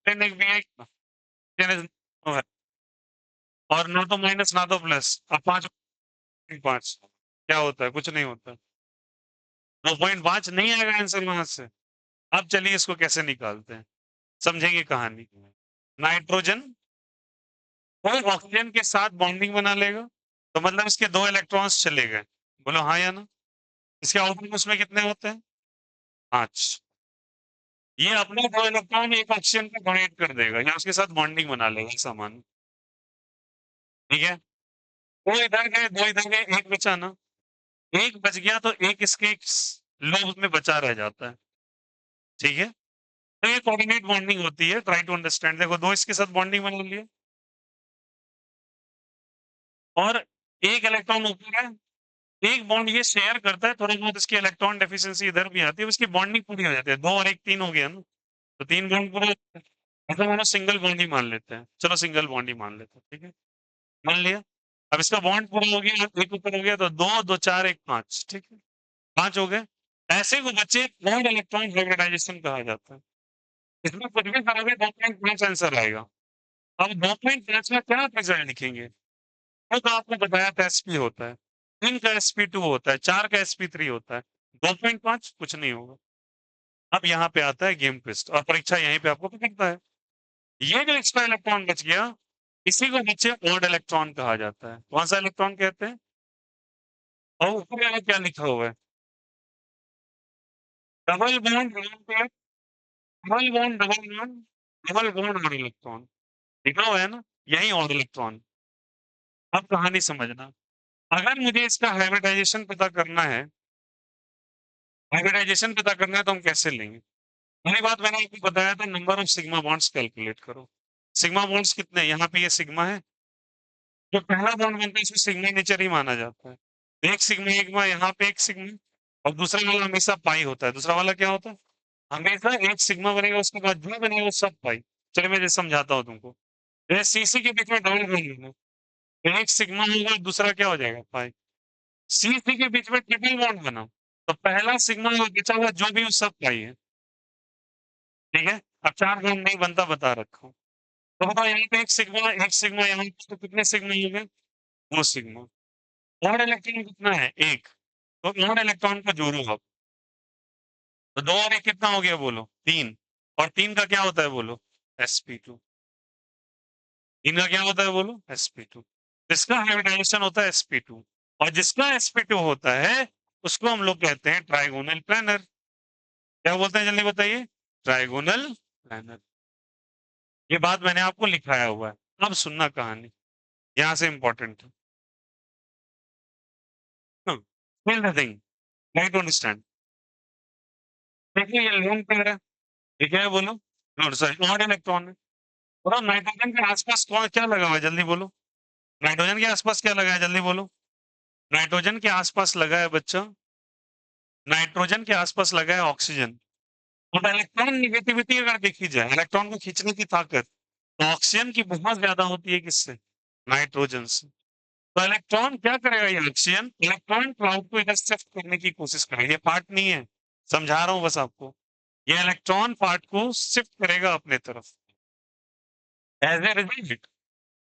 एक भी है, और ना तो माइनस ना तो प्लस। अब 5 5 क्या होता है, कुछ नहीं होता। 2.5 नहीं आएगा आंसर वहां से। अब चलिए इसको कैसे निकालते हैं, समझेंगे कहानी। नाइट्रोजन वो ऑक्सीजन के साथ बॉन्डिंग बना लेगा, तो मतलब इसके 2 इलेक्ट्रॉन्स चले गए। बोलो हाँ या ना। इसके आउटपुट में कितने होते हैं, 5। ये अपने 2 इलेक्ट्रॉन एक ऑक्सीजन पे डोनेट कर देगा या उसके साथ बॉन्डिंग बना लेगा, ऐसा मान। ठीक है, 2 इधर गए 2 इधर गए, एक बचा ना। एक बच गया तो एक इसके लोब में बचा रह जाता है। ठीक है, तो ये कोऑर्डिनेट बॉन्डिंग होती है, ट्राई टू अंडरस्टैंड। देखो 2 इसके साथ बॉन्डिंग बना लिए, और एक इलेक्ट्रॉन ऊपर है, एक बॉन्ड ये शेयर करता है, थोड़ी बहुत इसकी इलेक्ट्रॉन डेफिशिएंसी इधर भी आती है, उसकी बॉन्डिंग पूरी हो जाती है। 2 और 1 3 हो गया ना, तो 3 बॉन्ड पूरे। ऐसा मानो सिंगल बॉन्ड ही मान लेते हैं, चलो सिंगल बॉन्ड ही मान लेते हैं। ठीक है, मान लिया। अब इसका बॉन्ड पूरा हो गया, एक ऊपर हो गया, तो 2 2 4 1 5। ठीक है, 5 हो गए। ऐसे को बच्चे बॉन्ड इलेक्ट्रॉन हाइब्रिडाइजेशन कहा जाता है। इसमें कुछ भी करोगे 2.5 आंसर आएगा। अब 2.5 में क्या रिजल्ट लिखेंगे, वो तो आपको बताया था एसपी होता है, 3 का sp2 होता है, 4 का sp3 होता है। 2.5 कुछ नहीं होगा। अब यहाँ पे आता है गेम ट्विस्ट, और परीक्षा यहीं पे आपको पकड़ता है। ये जो एक्स्ट्रा इलेक्ट्रॉन बच गया, इसी को नीचे ऑड इलेक्ट्रॉन कहा जाता है। कौन सा इलेक्ट्रॉन कहते हैं, और ऊपर वाला क्या लिखा हुआ है, double bond lone pair, double bond double bond, double bond odd electron लिखा हुआ है ना, यही ऑड इलेक्ट्रॉन। अब कहानी समझना, अगर मुझे इसका हाइब्रिडाइजेशन पता करना है, हाइब्रिडाइजेशन पता करना है तो हम कैसे लेंगे? पहली बात मैंने आपको बताया था number of sigma bonds calculate करो। सिग्मा बॉन्ड्स कितने हैं? यहाँ पे ये सिग्मा है। जो पहला बॉन्ड बनता है इसमें सिग्मा नेचर ही माना जाता है। एक सिग्मा यहाँ पे एक सिग्मा और दूसरा वाला हमेशा पाई होता है। दूसरा वाला क्या होता है? हमेशा एक सिग्मा बनेगा उसके बाद जो बनेगा वो सब पाई। चलिए मैं जैसे समझाता हूँ तुमको। जैसे सीसी के बीच में डबल बॉन्ड बना, तो एक सिग्मा होगा दूसरा क्या हो जाएगा? पाई। सीसी के बीच में ट्रिपल बॉन्ड बना, तो पहला सिग्मा और बचा हुआ जो भी वो सब पाई है। ठीक है? अब 4 बॉन्ड नहीं बनता बता रखा हूँ। तो बताओ यहाँ पे एक सिग्मा यहाँ पे तो कितने सिग्मा हो गए? 2 सिग्मा। और इलेक्ट्रॉन कितना है? 1। तो और इलेक्ट्रॉन को जोड़ो आप। तो 2 और 1 कितना हो गया बोलो? 3। और 3 का क्या होता है बोलो? sp2। 3 का क्या होता है बोलो? sp2। जिसका हाइब्रिडाइजेशन होता है sp2 और जिसका sp2 होता है उसको हम लोग कहते हैं ट्राइगोनल प्लानर। क्या बोलते हैं जल्दी बताइए? Trigonal planner. ये बात मैंने आपको लिखाया हुआ है। अब सुनना कहानी, यहाँ से इंपॉर्टेंट है। Feel the thing, try to understand. देखिए ये लोन पेयर है, ये क्या है बोलो? नोट सॉरी नॉट इलेक्ट्रॉन है। और नाइट्रोजन के आसपास कौन क्या लगा हुआ है जल्दी बोलो? नाइट्रोजन के आसपास क्या लगा है जल्दी बोलो? नाइट्रोजन के आसपास लगा है बच्चा, नाइट्रोजन के आसपास लगा है ऑक्सीजन। अब इलेक्ट्रॉन निगेटिविटी अगर देखी जाए, इलेक्ट्रॉन को खींचने की ताकत तो ऑक्सीजन की बहुत ज्यादा होती है किससे? नाइट्रोजन से। तो इलेक्ट्रॉन क्या करेगा? ये ऑक्सीजन इलेक्ट्रॉन क्लाउड को इधर शिफ्ट करने की कोशिश करेगा। ये पार्ट नहीं है, समझा रहा हूं बस आपको। ये इलेक्ट्रॉन पार्ट को शिफ्ट करेगा अपने तरफ। एज ए रिजल्ट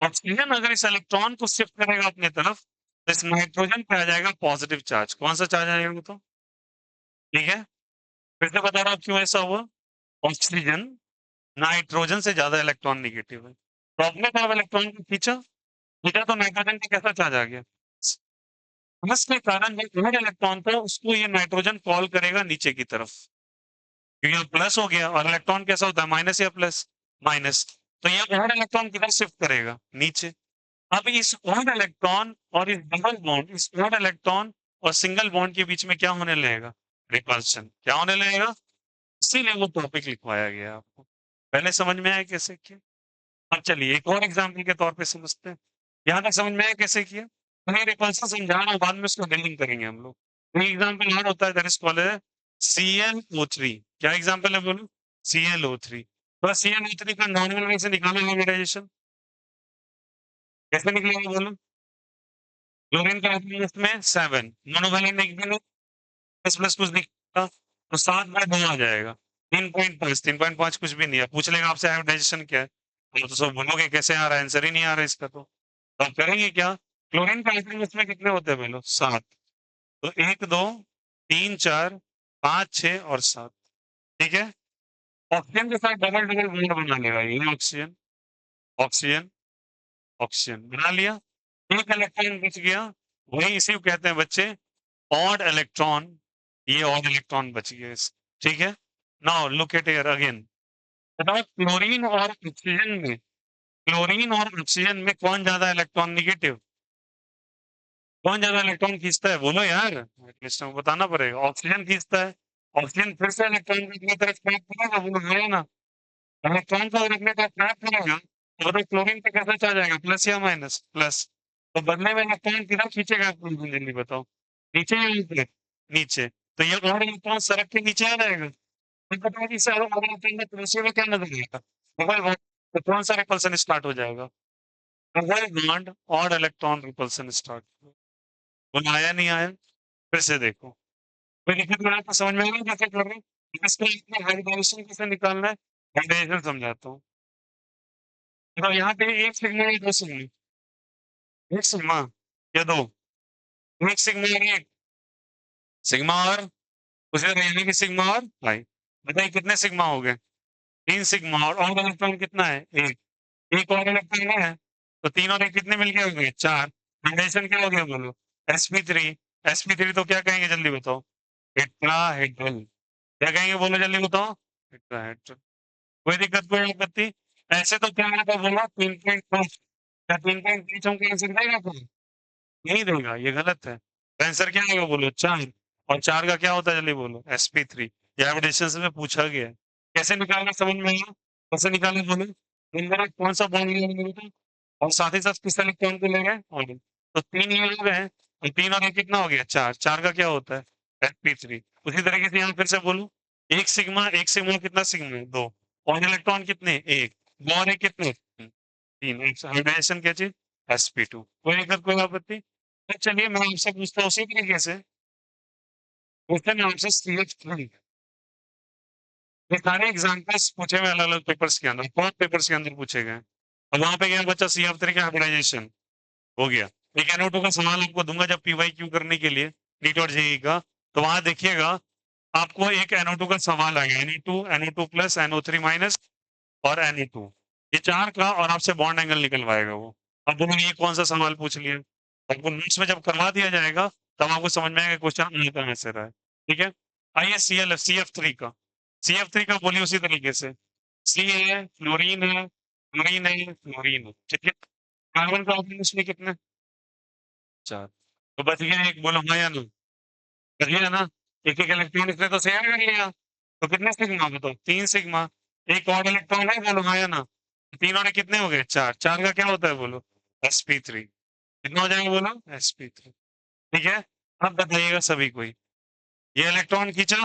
ऑक्सीजन अगर इस इलेक्ट्रॉन को शिफ्ट करेगा अपने तरफ तो इस नाइट्रोजन पे आ जाएगा पॉजिटिव चार्ज। कौन सा चार्ज आएगा वो तो? ठीक है, फिर से बता रहा हूं क्यों ऐसा हुआ। ऑक्सीजन नाइट्रोजन से ज्यादा इलेक्ट्रॉन निगेटिव है, तो अपने तरफ इलेक्ट्रॉन को खींचा, खींचा तो नाइट्रोजन पे कैसा चार्ज आ गया? प्लस के कारण जो थर्ड इलेक्ट्रॉन था उसको ये नाइट्रोजन कॉल करेगा नीचे की तरफ, क्योंकि अब प्लस हो गया और इलेक्ट्रॉन कैसा होता है? माइनस या प्लस? माइनस। तो ये थर्ड इलेक्ट्रॉन किधर शिफ्ट करेगा? नीचे। अब इस ओड इलेक्ट्रॉन और इस डबल बॉन्ड, इस ओड इलेक्ट्रॉन और सिंगल बॉन्ड के बीच में क्या होने लगेगा? रिपल्शन। क्या होने लगेगा? इसीलिए वो टॉपिक लिखवाया गया आपको। पहले समझ में आया कैसे किया? अब चलिए एक और एग्जाम्पल के तौर पे समझते हैं। यहाँ तक समझ में आया कैसे किया? मैं रिपल्सन समझा रहा हूँ, बाद में उसको डीलिंग करेंगे हम लोग। एक एग्जाम्पल और होता है, दैट इज कॉल्ड है ClO3। क्या एग्जाम्पल है बोलो? ClO3। तो ClO3 का नॉर्मल वे से निकालो हाइब्रिडाइजेशन। कैसे निकलेगा बोलो? क्लोरीन का एटॉमिक में 7, मोनोवैलेंट एक भी नहीं, प्लस प्लस कुछ दिखा तो 7/2 आ जाएगा। 3.5 कुछ भी नहीं है। पूछ लेगा आपसे हाइब्रिडाइजेशन क्या है, आप तो सब बोलोगे कैसे आ रहा है, आंसर ही नहीं आ रहा है इसका। तो आप करेंगे क्या? क्लोरीन का एटॉमिक में कितने होते हैं बोलो? 7। तो 1 2 3 4 5 6 और 7। ठीक है, ऑक्सीजन के साथ डबल डबल बॉन्ड बना लेगा ये ऑक्सीजन, ऑक्सीजन, ऑक्सीजन बना लिया। एक इलेक्ट्रॉन बच गया, वही इसी को कहते हैं बच्चे ऑड इलेक्ट्रॉन। ये ऑड इलेक्ट्रॉन बच गया इस। ठीक है, now look at here again. बताओ क्लोरीन और ऑक्सीजन में, क्लोरीन और ऑक्सीजन में कौन ज्यादा इलेक्ट्रॉन निगेटिव, कौन ज्यादा इलेक्ट्रॉन खींचता है बोलो यार? एटलीस्ट हमको बताना पड़ेगा। ऑक्सीजन खींचता है। ऑक्सीजन फिर से इलेक्ट्रॉन को अपनी तरफ ट्रैप करेगा, बोलो है ना? इलेक्ट्रॉन को अगर अपने तरफ ट्रैप करेगा तो बताओ क्लोरीन पे कैसा चार्ज आएगा? प्लस या माइनस? प्लस। तो बदले में इलेक्ट्रॉन किधर खींचेगा आपको जल्दी बताओ? नीचे या ऊपर? नीचे। तो ये और इलेक्ट्रॉन सड़क के नीचे आ जाएगा। फिर बताओ कि सर और इलेक्ट्रॉन में प्लस में क्या नजर आएगा? Double bond. तो कौन सा रिपल्सन स्टार्ट हो जाएगा? डबल बॉन्ड और इलेक्ट्रॉन रिपल्सन स्टार्ट। बोलो आया नहीं आया? फिर से देखो। कोई दिक्कत में आपको समझ में आ रहा है कैसे कर रहे हैं? इसके लिए हाइब्रिडाइजेशन कैसे निकालना है? हाइब्रिडाइजेशन समझाता हूँ। तो यहाँ पे एक सिग्मा या दो सिग्मा? एक सिग्मा या दो? एक सिग्मा और एक सिग्मा और उसे यानी कि सिग्मा और पाई। बताइए कितने सिग्मा हो गए? 3 सिग्मा और इलेक्ट्रॉन कितना है? एक। एक और इलेक्ट्रॉन है, तो 3 और 1 कितने मिलके हो गए? 4। हाइब्रिडाइजेशन क्या हो गया बोलो? sp3। sp3 तो क्या कहेंगे जल्दी बताओ? टेट्राहेड्रल। क्या कहेंगे बोलो जल्दी बताओ? टेट्राहेड्रल। कोई दिक्कत कोई आपत्ति? ऐसे तो क्या आता बोला 3.5। क्या 3.5 हमको आंसर देगा कोई? नहीं देगा, ये गलत है। आंसर क्या आएगा बोलो? 4। और 4 का क्या होता है जल्दी बोलो? sp3। ये हाइब्रिडाइजेशन से पूछा गया है। कैसे निकालना समझ में आया? कैसे निकालना बोलो? नंबर ऑफ कौन सा बॉन्ड लिया मैंने बताया? और साथ ही साथ किस इलेक्ट्रॉन को ले गए? ऑर्बिटल। तो 3 ये हो गए, और 3 और 1 कितना हो गया? 4। 4 का क्या होता है? sp3। उसी तरीके से यहाँ फिर से बोलूं, 1 सिग्मा कितना सिग्मा है? 2। और इलेक्ट्रॉन कितने? 1। 2 और 1 कितने? 3। हाइब्रिडाइजेशन क्या चीज? sp2। कोई दिक्कत, कोई आपत्ति? तो चलिए मैं आपसे पूछता हूँ उसी तरीके से, क्वेश्चन आंसर CH3। ये सारे एग्जांपल्स पूछे हुए अलग-अलग पेपर्स के अंदर, 5 पेपर्स के अंदर पूछे गए। अब वहाँ पे क्या बचा? CF3 का हाइब्रिडाइजेशन हो गया। एक NO2 का सवाल आपको दूंगा जब PYQ करने के लिए, नीट और जेईई का, तो वहां देखिएगा आपको एक NO2 का सवाल आएगा, NO2 प्लस NO3 माइनस और Na2, ये 4 का, और आपसे बॉन्ड एंगल निकलवाएगा वो। अब बोलोगे ये कौन सा सवाल पूछ लिया? आपको नोट्स में जब करवा दिया जाएगा तब आपको समझ में आएगा क्वेश्चन ये कहाँ से रहा है। ठीक है, आइए CF3 का, CF3 का बोलिए उसी तरीके से। सी है, फ्लोरीन है, फ्लोरीन है, फ्लोरीन है, ठीक है। कार्बन का ऑप्शन इसमें कितने? 4। तो बच गया एक, बोलो हाँ या ना? बच गया ना? एक एक इलेक्ट्रॉन इसने तो शेयर कर लिया, तो कितने सिग्मा बताओ? 3 सिग्मा। एक और इलेक्ट्रॉन है, बोलो हाँ या ना? 3 और एक कितने हो गए? 4। 4 का क्या होता है बोलो? sp3। कितना हो जाएगा बोलो? sp3। ठीक है, अब बताइएगा सभी कोई, ये इलेक्ट्रॉन खींचा,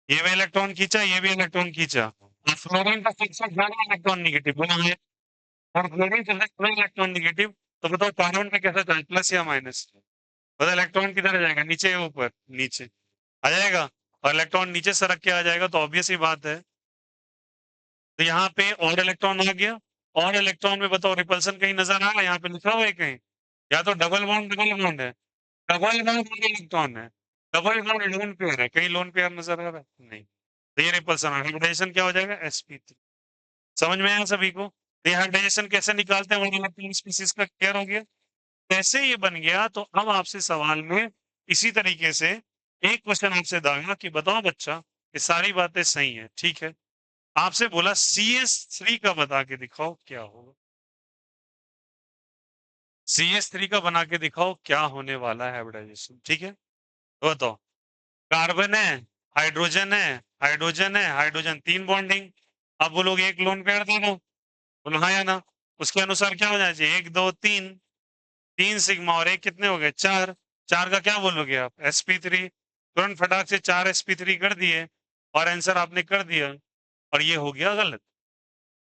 ये भी इलेक्ट्रॉन खींचा, ये भी इलेक्ट्रॉन खींचा, और फ्लोरीन का सबसे ज्यादा इलेक्ट्रॉन निगेटिव बोलो है, और फ्लोरीन का सबसे इलेक्ट्रॉन निगेटिव। तो बताओ कार्बन का कैसा चार्ज, प्लस या माइनस? बताओ इलेक्ट्रॉन किधर जाएगा, नीचे या ऊपर? नीचे आ जाएगा, और इलेक्ट्रॉन नीचे सरक के आ जाएगा, तो ऑब्वियस ही बात है। तो यहाँ पे और इलेक्ट्रॉन आ गया, और इलेक्ट्रॉन में बताओ रिपल्सन कहीं नजर आ रहा है? यहाँ पे लिखा हुआ है कहीं? या तो डबल बॉन्ड है, डबल बॉन्ड इलेक्ट्रॉन है, डबल बॉन्ड लोन पेयर है, कहीं लोन पेयर नजर आ रहा है? नहीं। तो ये रिपल्सन हाइब्रिडाइजेशन क्या हो जाएगा? sp3। समझ में आया सभी को? तो ये हाइब्रिडाइजेशन कैसे निकालते हैं वन इलेक्ट्रॉन स्पीसीज का, क्लियर हो गया? कैसे ये बन गया? तो अब आपसे सवाल में इसी तरीके से एक क्वेश्चन आपसे दागा कि बताओ बच्चा, ये सारी बातें सही है, ठीक है, आपसे बोला CS3 का बता के दिखाओ क्या होगा। CS3 का बना के दिखाओ क्या होने वाला है हाइब्रिडाइजेशन, ठीक है, तो बताओ। कार्बन है, हाइड्रोजन है, हाइड्रोजन है, हाइड्रोजन 3 बॉन्डिंग। अब बोलोगे एक लोन पेयर दे दो, बोलो हाँ या ना? उसके अनुसार क्या हो जाना चाहिए? 1 2 3, 3 सिग्मा, और एक कितने हो गए? 4। 4 का क्या बोलोगे आप? sp3। तुरंत फटाक से 4 sp3 कर दिए, और आंसर आपने कर दिया, और ये हो गया गलत।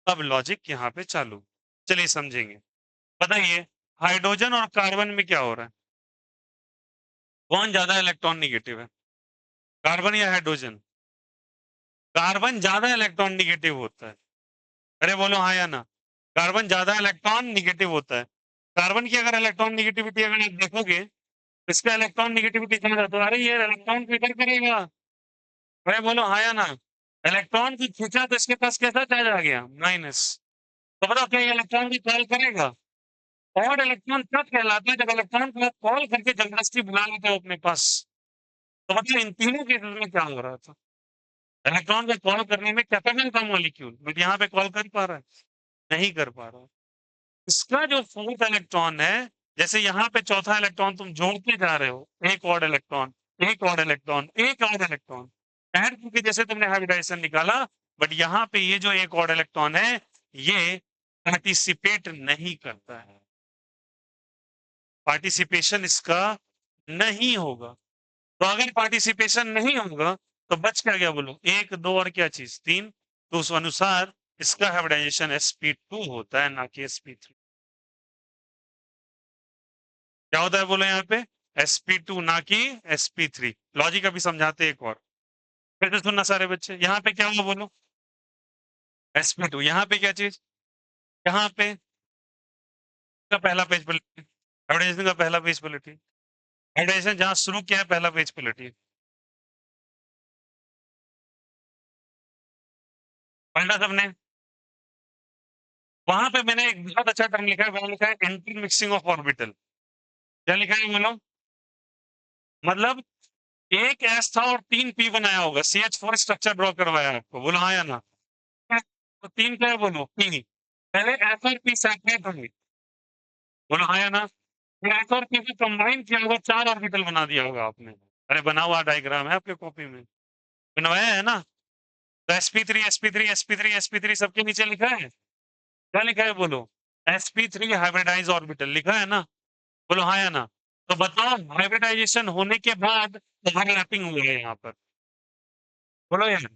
अब लॉजिक यहाँ पे चालू, चलिए समझेंगे। बताइए, हाइड्रोजन और कार्बन में क्या हो रहा है? कौन ज्यादा इलेक्ट्रॉन निगेटिव है, कार्बन या हाइड्रोजन? कार्बन ज्यादा इलेक्ट्रॉन निगेटिव होता है। अरे बोलो हाँ या ना? कार्बन ज्यादा इलेक्ट्रॉन निगेटिव होता है। कार्बन की अगर इलेक्ट्रॉन निगेटिविटी अगर आप देखोगे, इसका इलेक्ट्रॉन निगेटिविटी ज्यादा, तो अरे ये इलेक्ट्रॉन को इधर करेगा। अरे बोलो हाँ या ना? इलेक्ट्रॉन की खींचा तो इसके पास कैसा चार्ज आ गया? माइनस। तो बताओ क्या ये इलेक्ट्रॉन की कॉल करेगा? और इलेक्ट्रॉन कब कहलाता है? जब इलेक्ट्रॉन को कॉल करके जबरदस्ती बुला लेते हो अपने पास। तो मतलब इन तीनों केसेस में क्या हो रहा था? इलेक्ट्रॉन को कॉल करने में कैपेबल था मॉलिक्यूल, बट यहाँ पे कॉल कर पा रहा है? नहीं कर पा रहा। इसका जो फोर्थ इलेक्ट्रॉन है, जैसे यहाँ पे चौथा इलेक्ट्रॉन तुम जोड़ते जा रहे हो, एक और इलेक्ट्रॉन, एक और इलेक्ट्रॉन, एक और इलेक्ट्रॉन, पैर क्योंकि जैसे तुमने हाइब्रिडाइजेशन निकाला, बट यहाँ पे ये जो एक और इलेक्ट्रॉन है, ये पार्टिसिपेट नहीं करता है, पार्टिसिपेशन इसका नहीं होगा। तो अगर पार्टिसिपेशन नहीं होगा, तो बच क्या गया बोलो? 1 2 और क्या चीज? 3। तो उस अनुसार इसका हाइब्रिडाइजेशन sp2 होता है, ना कि sp3। क्या होता है बोलो यहाँ पे? sp2 ना कि sp3। लॉजिक अभी समझाते एक और, फिर से सुनना सारे बच्चे, यहाँ पे क्या हुआ बोलो? sp2, यहाँ पे क्या चीज? यहाँ पे का पहला पेज पलटी, हाइब्रिडाइजेशन का पहला पेज पलटी, हाइब्रिडाइजेशन जहाँ शुरू किया है पहला पेज पलटी, पलटा सबने। वहां पे मैंने एक बहुत अच्छा टर्म लिखा है, वहां लिखा है एंटी मिक्सिंग ऑफ ऑर्बिटल। क्या लिखा है बोलो? मतलब एक एस था और 3 पी बनाया होगा, CH4 स्ट्रक्चर ड्रॉ करवाया आपको, बोलो हाँ या ना? तो 3 क्या है बोलो? पी। पहले एस और पी सेपरेट होंगे, बोलो हाँ या ना? फिर एस और पी को कंबाइन किया होगा, 4 ऑर्बिटल बना दिया होगा आपने। अरे बना हुआ डायग्राम है आपके कॉपी में, बनवाया है ना? तो sp3 sp3 sp3 sp3 सबके नीचे लिखा है, क्या लिखा है बोलो? sp3 हाइब्रिडाइज ऑर्बिटल लिखा है ना? बोलो हाँ या ना? तो बताओ हाइब्रिडाइजेशन होने के बाद ओवरलैपिंग हुआ है यहाँ पर, बोलो यार,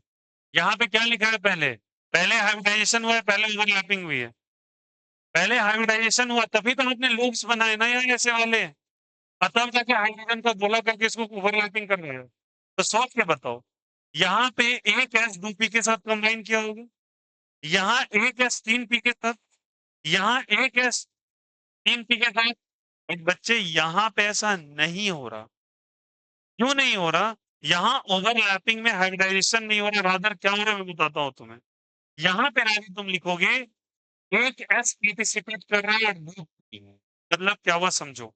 यहाँ पे क्या लिखा है पहले? पहले हाइब्रिडाइजेशन हुआ है, पहले ओवरलैपिंग हुई है? पहले हाइब्रिडाइजेशन हुआ तभी तो आपने लूप्स बनाए ना यार ऐसे वाले, तब जाके हाइड्रोजन का गोला करके इसको ओवरलैपिंग कर रहे हो। तो सोच के बताओ, यहाँ पे एक एस 2p के साथ कंबाइन किया होगा, यहाँ एक एस 3p के साथ, यहाँ एक एस 3p के साथ। बट बच्चे यहाँ पे ऐसा नहीं हो रहा, क्यों नहीं हो रहा? यहाँ ओवरलैपिंग में हाइब्रिडाइजेशन नहीं हो रहा, रादर क्या हो रहा है मैं बताता हूँ तुम्हें। यहाँ पे रादर तुम लिखोगे एक एस पार्टिसिपेट कर रहा है और दो P है। मतलब क्या हुआ समझो,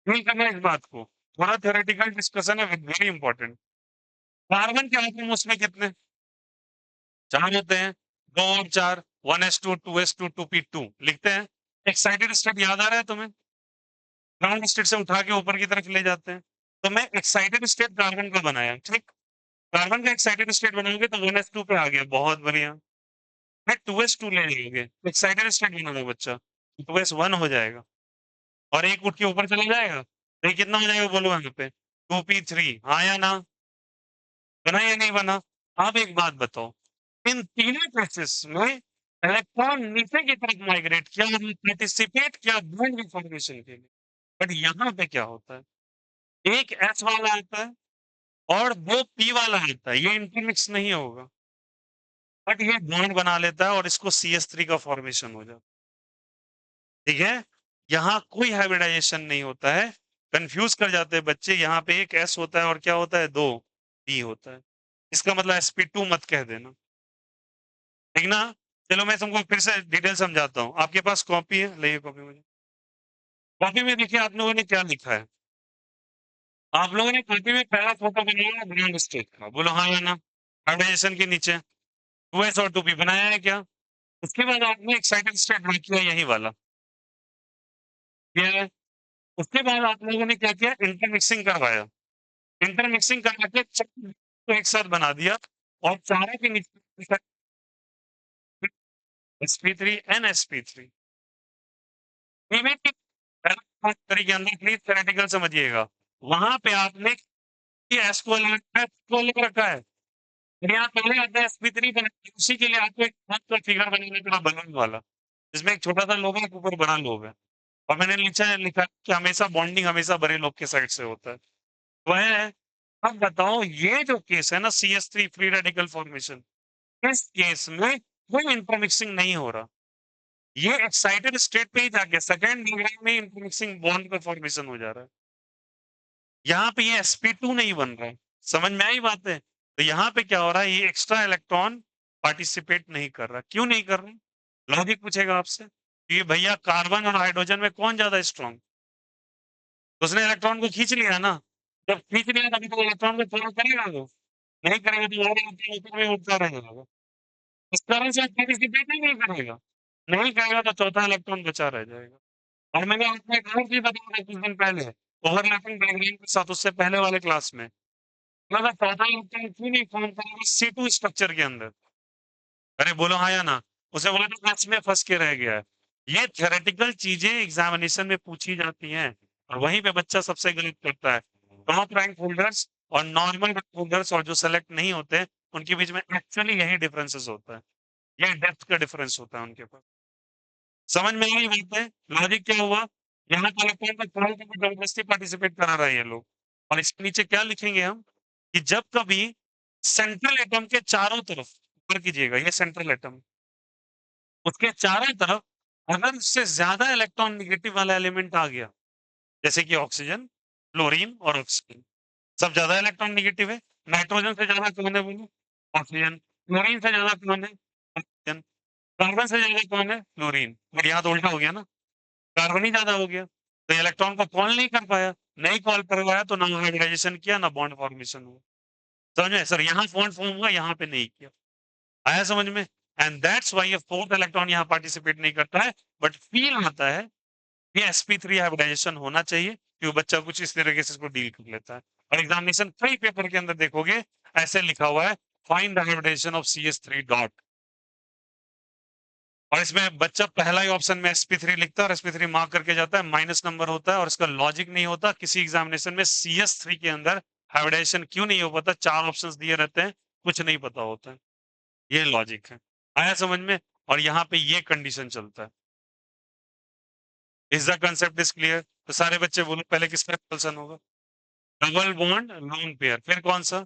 फील करना इस बात को, थोड़ा थ्योरेटिकल डिस्कशन है, वेरी इंपॉर्टेंट। कार्बन के आइटम उसमें कितने? 4 होते हैं, 2 और 4, 1s2 2s2 2p2 लिखते हैं। एक्साइटेड स्टेट याद आ रहा है तुम्हें? ग्राउंड स्टेट से उठा के ऊपर की तरफ ले जाते हैं, तो मैं एक्साइटेड स्टेट कार्बन का बनाया, ठीक। कार्बन का एक्साइटेड स्टेट बनाओगे तो 1s2 पे आ गया, बहुत बढ़िया। मैं 2s2 ले लेंगे, एक्साइटेड स्टेट बनाना बच्चा, 2s1 हो जाएगा और एक उठ के ऊपर चला जाएगा, तो ये कितना हो जाएगा बोलो यहाँ पे? 2p3, हाँ या ना? बना या नहीं बना? आप एक बात बताओ, इन तीनों केसेस में इलेक्ट्रॉन नीचे की तरफ माइग्रेट किया और पार्टिसिपेट किया बॉन्ड फॉर्मेशन के लिए। बट यहाँ पे क्या होता है, एक एस वाला आता है और दो पी वाला आता है, ये इंटरमिक्स नहीं होगा, बट ये बॉन्ड बना लेता है और इसको CH3 का फॉर्मेशन हो जाता है, ठीक है। यहाँ कोई हाइब्रिडाइजेशन नहीं होता है, कंफ्यूज कर जाते हैं बच्चे, यहाँ पे एक एस होता है और क्या होता है, दो पी होता है, इसका मतलब sp2 मत कह देना, ठीक ना? चलो मैं तुमको फिर से डिटेल समझाता हूँ। आपके पास कॉपी है, ले कॉपी मुझे। कॉपी में देखिए आप लोगों ने क्या लिखा है। आप लोगों ने कॉपी में पहला फोटो बनाया ग्राउंड स्टेट का, बोलो हाँ या ना? हाइब्रिडाइजेशन के नीचे 2s और 2p बनाया है क्या? उसके बाद आपने एक्साइटेड स्टेट बना किया यही वाला, ये है। उसके बाद आप लोगों ने क्या किया, इंटरमिक्सिंग करवाया, इंटरमिक्सिंग करवा के को एक साथ बना दिया और चारों के नीचे sp3 and sp3 के अंदर प्लीज थ्योरेटिकल समझिएगा। वहां पे आपने एस को अलग रखा है, यहाँ पहले आता है sp3 बनाया, उसी के लिए आपको एक का फिगर बनाना पड़ा बलून वाला, जिसमें एक छोटा सा लोग है, ऊपर बड़ा लोग है, और मैंने लिखा कि हमेशा बॉन्डिंग हमेशा बड़े लोग के साइड से होता है, वह है। अब बताओ ये जो केस है ना CH3 फ्री रेडिकल फॉर्मेशन, इस केस में कोई इंटरमिक्सिंग नहीं हो रहा, ये एक्साइटेड स्टेट पे ही जाके सेकंड डिग्री में इंटरमिक्सिंग बॉन्ड का फॉर्मेशन हो जा रहा है, यहाँ पे ये sp2 नहीं बन रहा है, समझ में आई बात है? तो यहाँ पे क्या हो रहा है, ये एक्स्ट्रा इलेक्ट्रॉन पार्टिसिपेट नहीं कर रहा, क्यों नहीं कर रहा? लॉजिक पूछेगा आपसे कि भैया कार्बन और हाइड्रोजन में कौन ज्यादा स्ट्रॉन्ग? तो उसने इलेक्ट्रॉन को खींच लिया ना, जब खींच लिया तभी तो इलेक्ट्रॉन को फॉलो करेगा वो, नहीं करेगा तो और इलेक्ट्रॉन ऊपर में उठता रहेगा, इस तरह से पार्टिसिपेट ही नहीं करेगा, नहीं करेगा तो चौथा इलेक्ट्रॉन बचा रह जाएगा। और मैंने आपको एक और चीज बताया था कुछ दिन पहले, ओवरलैपिंग डायग्राम के साथ, उससे पहले वाले क्लास में, मतलब चौथा इलेक्ट्रॉन क्यों नहीं फॉर्म करेगा C2 स्ट्रक्चर के अंदर? अरे बोलो हाँ या ना? उसे बोला तो क्लास में फंस के रह गया है। ये थ्योरेटिकल चीजें एग्जामिनेशन में पूछी जाती हैं और वहीं पे बच्चा सबसे गलत करता है। टॉप रैंक होल्डर्स और नॉर्मल रैंक होल्डर्स और जो सेलेक्ट नहीं होते, उनके बीच में एक्चुअली यही डिफरेंसेस होता है, ये डेप्थ का डिफरेंस होता है उनके पास। समझ में आई बात है? लॉजिक क्या हुआ, यहाँ का इलेक्ट्रॉन का थोड़ा सा जबरदस्ती पार्टिसिपेट करा रहा है ये लोग, और इसके नीचे क्या लिखेंगे हम कि जब कभी सेंट्रल एटम के चारों तरफ ऊपर कीजिएगा, ये सेंट्रल एटम, उसके चारों तरफ अगर उससे ज्यादा इलेक्ट्रॉन निगेटिव वाला एलिमेंट आ गया, जैसे कि ऑक्सीजन, क्लोरीन और ऑक्सीजन, सब ज्यादा इलेक्ट्रॉन निगेटिव है, नाइट्रोजन से ज्यादा कौन है बोलो? ऑक्सीजन। क्लोरीन से ज्यादा कौन है? ऑक्सीजन। कार्बन से ज्यादा कौन है? क्लोरीन। बट यहाँ तो उल्टा हो गया ना, कार्बन ही ज्यादा हो गया, तो इलेक्ट्रॉन को कॉल नहीं कर पाया, नहीं कॉल करवाया तो ना हाइब्रिडाइजेशन किया ना बॉन्ड फॉर्मेशन हुआ। समझ में सर, यहाँ बॉन्ड फॉर्म हुआ, यहाँ पे नहीं किया, आया समझ में? एंड दैट्स व्हाई ये फोर्थ इलेक्ट्रॉन यहाँ पार्टिसिपेट नहीं करता है, बट फील आता है ये sp3 हाइब्रिडाइजेशन होना चाहिए, क्योंकि बच्चा कुछ इस तरीके से इसको डील कर लेता है। और एग्जामिनेशन कई पेपर के अंदर देखोगे ऐसे लिखा हुआ है, find the hybridisation of CH3 dot. और इसमें बच्चा पहला ही ऑप्शन में sp3 लिखता है और sp3 मार्क करके जाता है, माइनस नंबर होता है और इसका लॉजिक नहीं होता। किसी एग्जामिनेशन में CS3 के अंदर हाइब्रिडाइजेशन क्यों नहीं हो पाता, 4 ऑप्शंस दिए रहते हैं, कुछ नहीं पता होता है। ये लॉजिक है। आया समझ में? और यहाँ पे ये कंडीशन चलता है। Is the concept is clear? तो सारे बच्चे बोलो पहले किसका रिपल्सन होगा? Double bond lone pair. फिर कौन सा?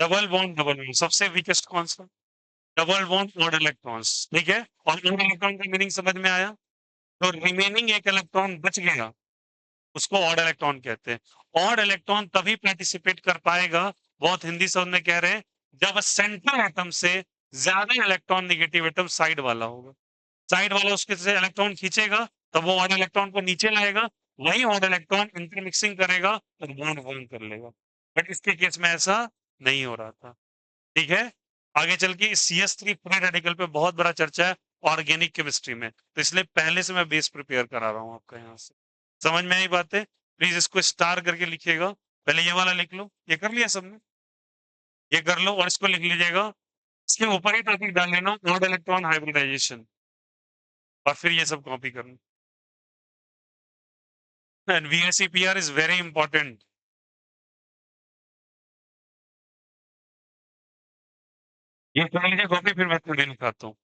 Double bond double bond. सबसे वीकेस्ट कौन सा? Double bond odd electrons. ठीक है, और ऑड इलेक्ट्रॉन का मीनिंग समझ में आया? तो रिमेनिंग एक इलेक्ट्रॉन बच गया, उसको ऑड इलेक्ट्रॉन कहते हैं। ऑड इलेक्ट्रॉन तभी पार्टिसिपेट कर पाएगा, बहुत हिंदी शब्द में कह रहे हैं, जब सेंट्रल एटम से ज्यादा इलेक्ट्रॉन नेगेटिव एटम साइड वाला होगा। साइड वाला उसके से इलेक्ट्रॉन खींचेगा, तब वो ऑड इलेक्ट्रॉन को नीचे लाएगा, वही ऑड इलेक्ट्रॉन इंटरमिक्सिंग करेगा और बॉन्ड फॉर्म कर लेगा। बट इसके केस में ऐसा नहीं हो रहा था। ठीक है, आगे चल के CS3 फ्री रेडिकल पे बहुत बड़ा चर्चा है ऑर्गेनिक केमिस्ट्री में, तो इसलिए पहले से मैं बेस प्रिपेयर करा रहा हूँ आपका। यहाँ से समझ में आई बातें? प्लीज इसको स्टार करके लिखिएगा। पहले ये वाला लिख लो, ये कर लिया सबने? ये कर लो और इसको लिख लीजिएगा। इसके ऊपर ही टॉपिक डाल लेना, ऑड इलेक्ट्रॉन हाइब्रिडाइजेशन, और फिर ये सब कॉपी करना। And VSEPR is very important. ये कर लीजिए कॉपी, फिर मैं थोड़ी लिखाता हूँ।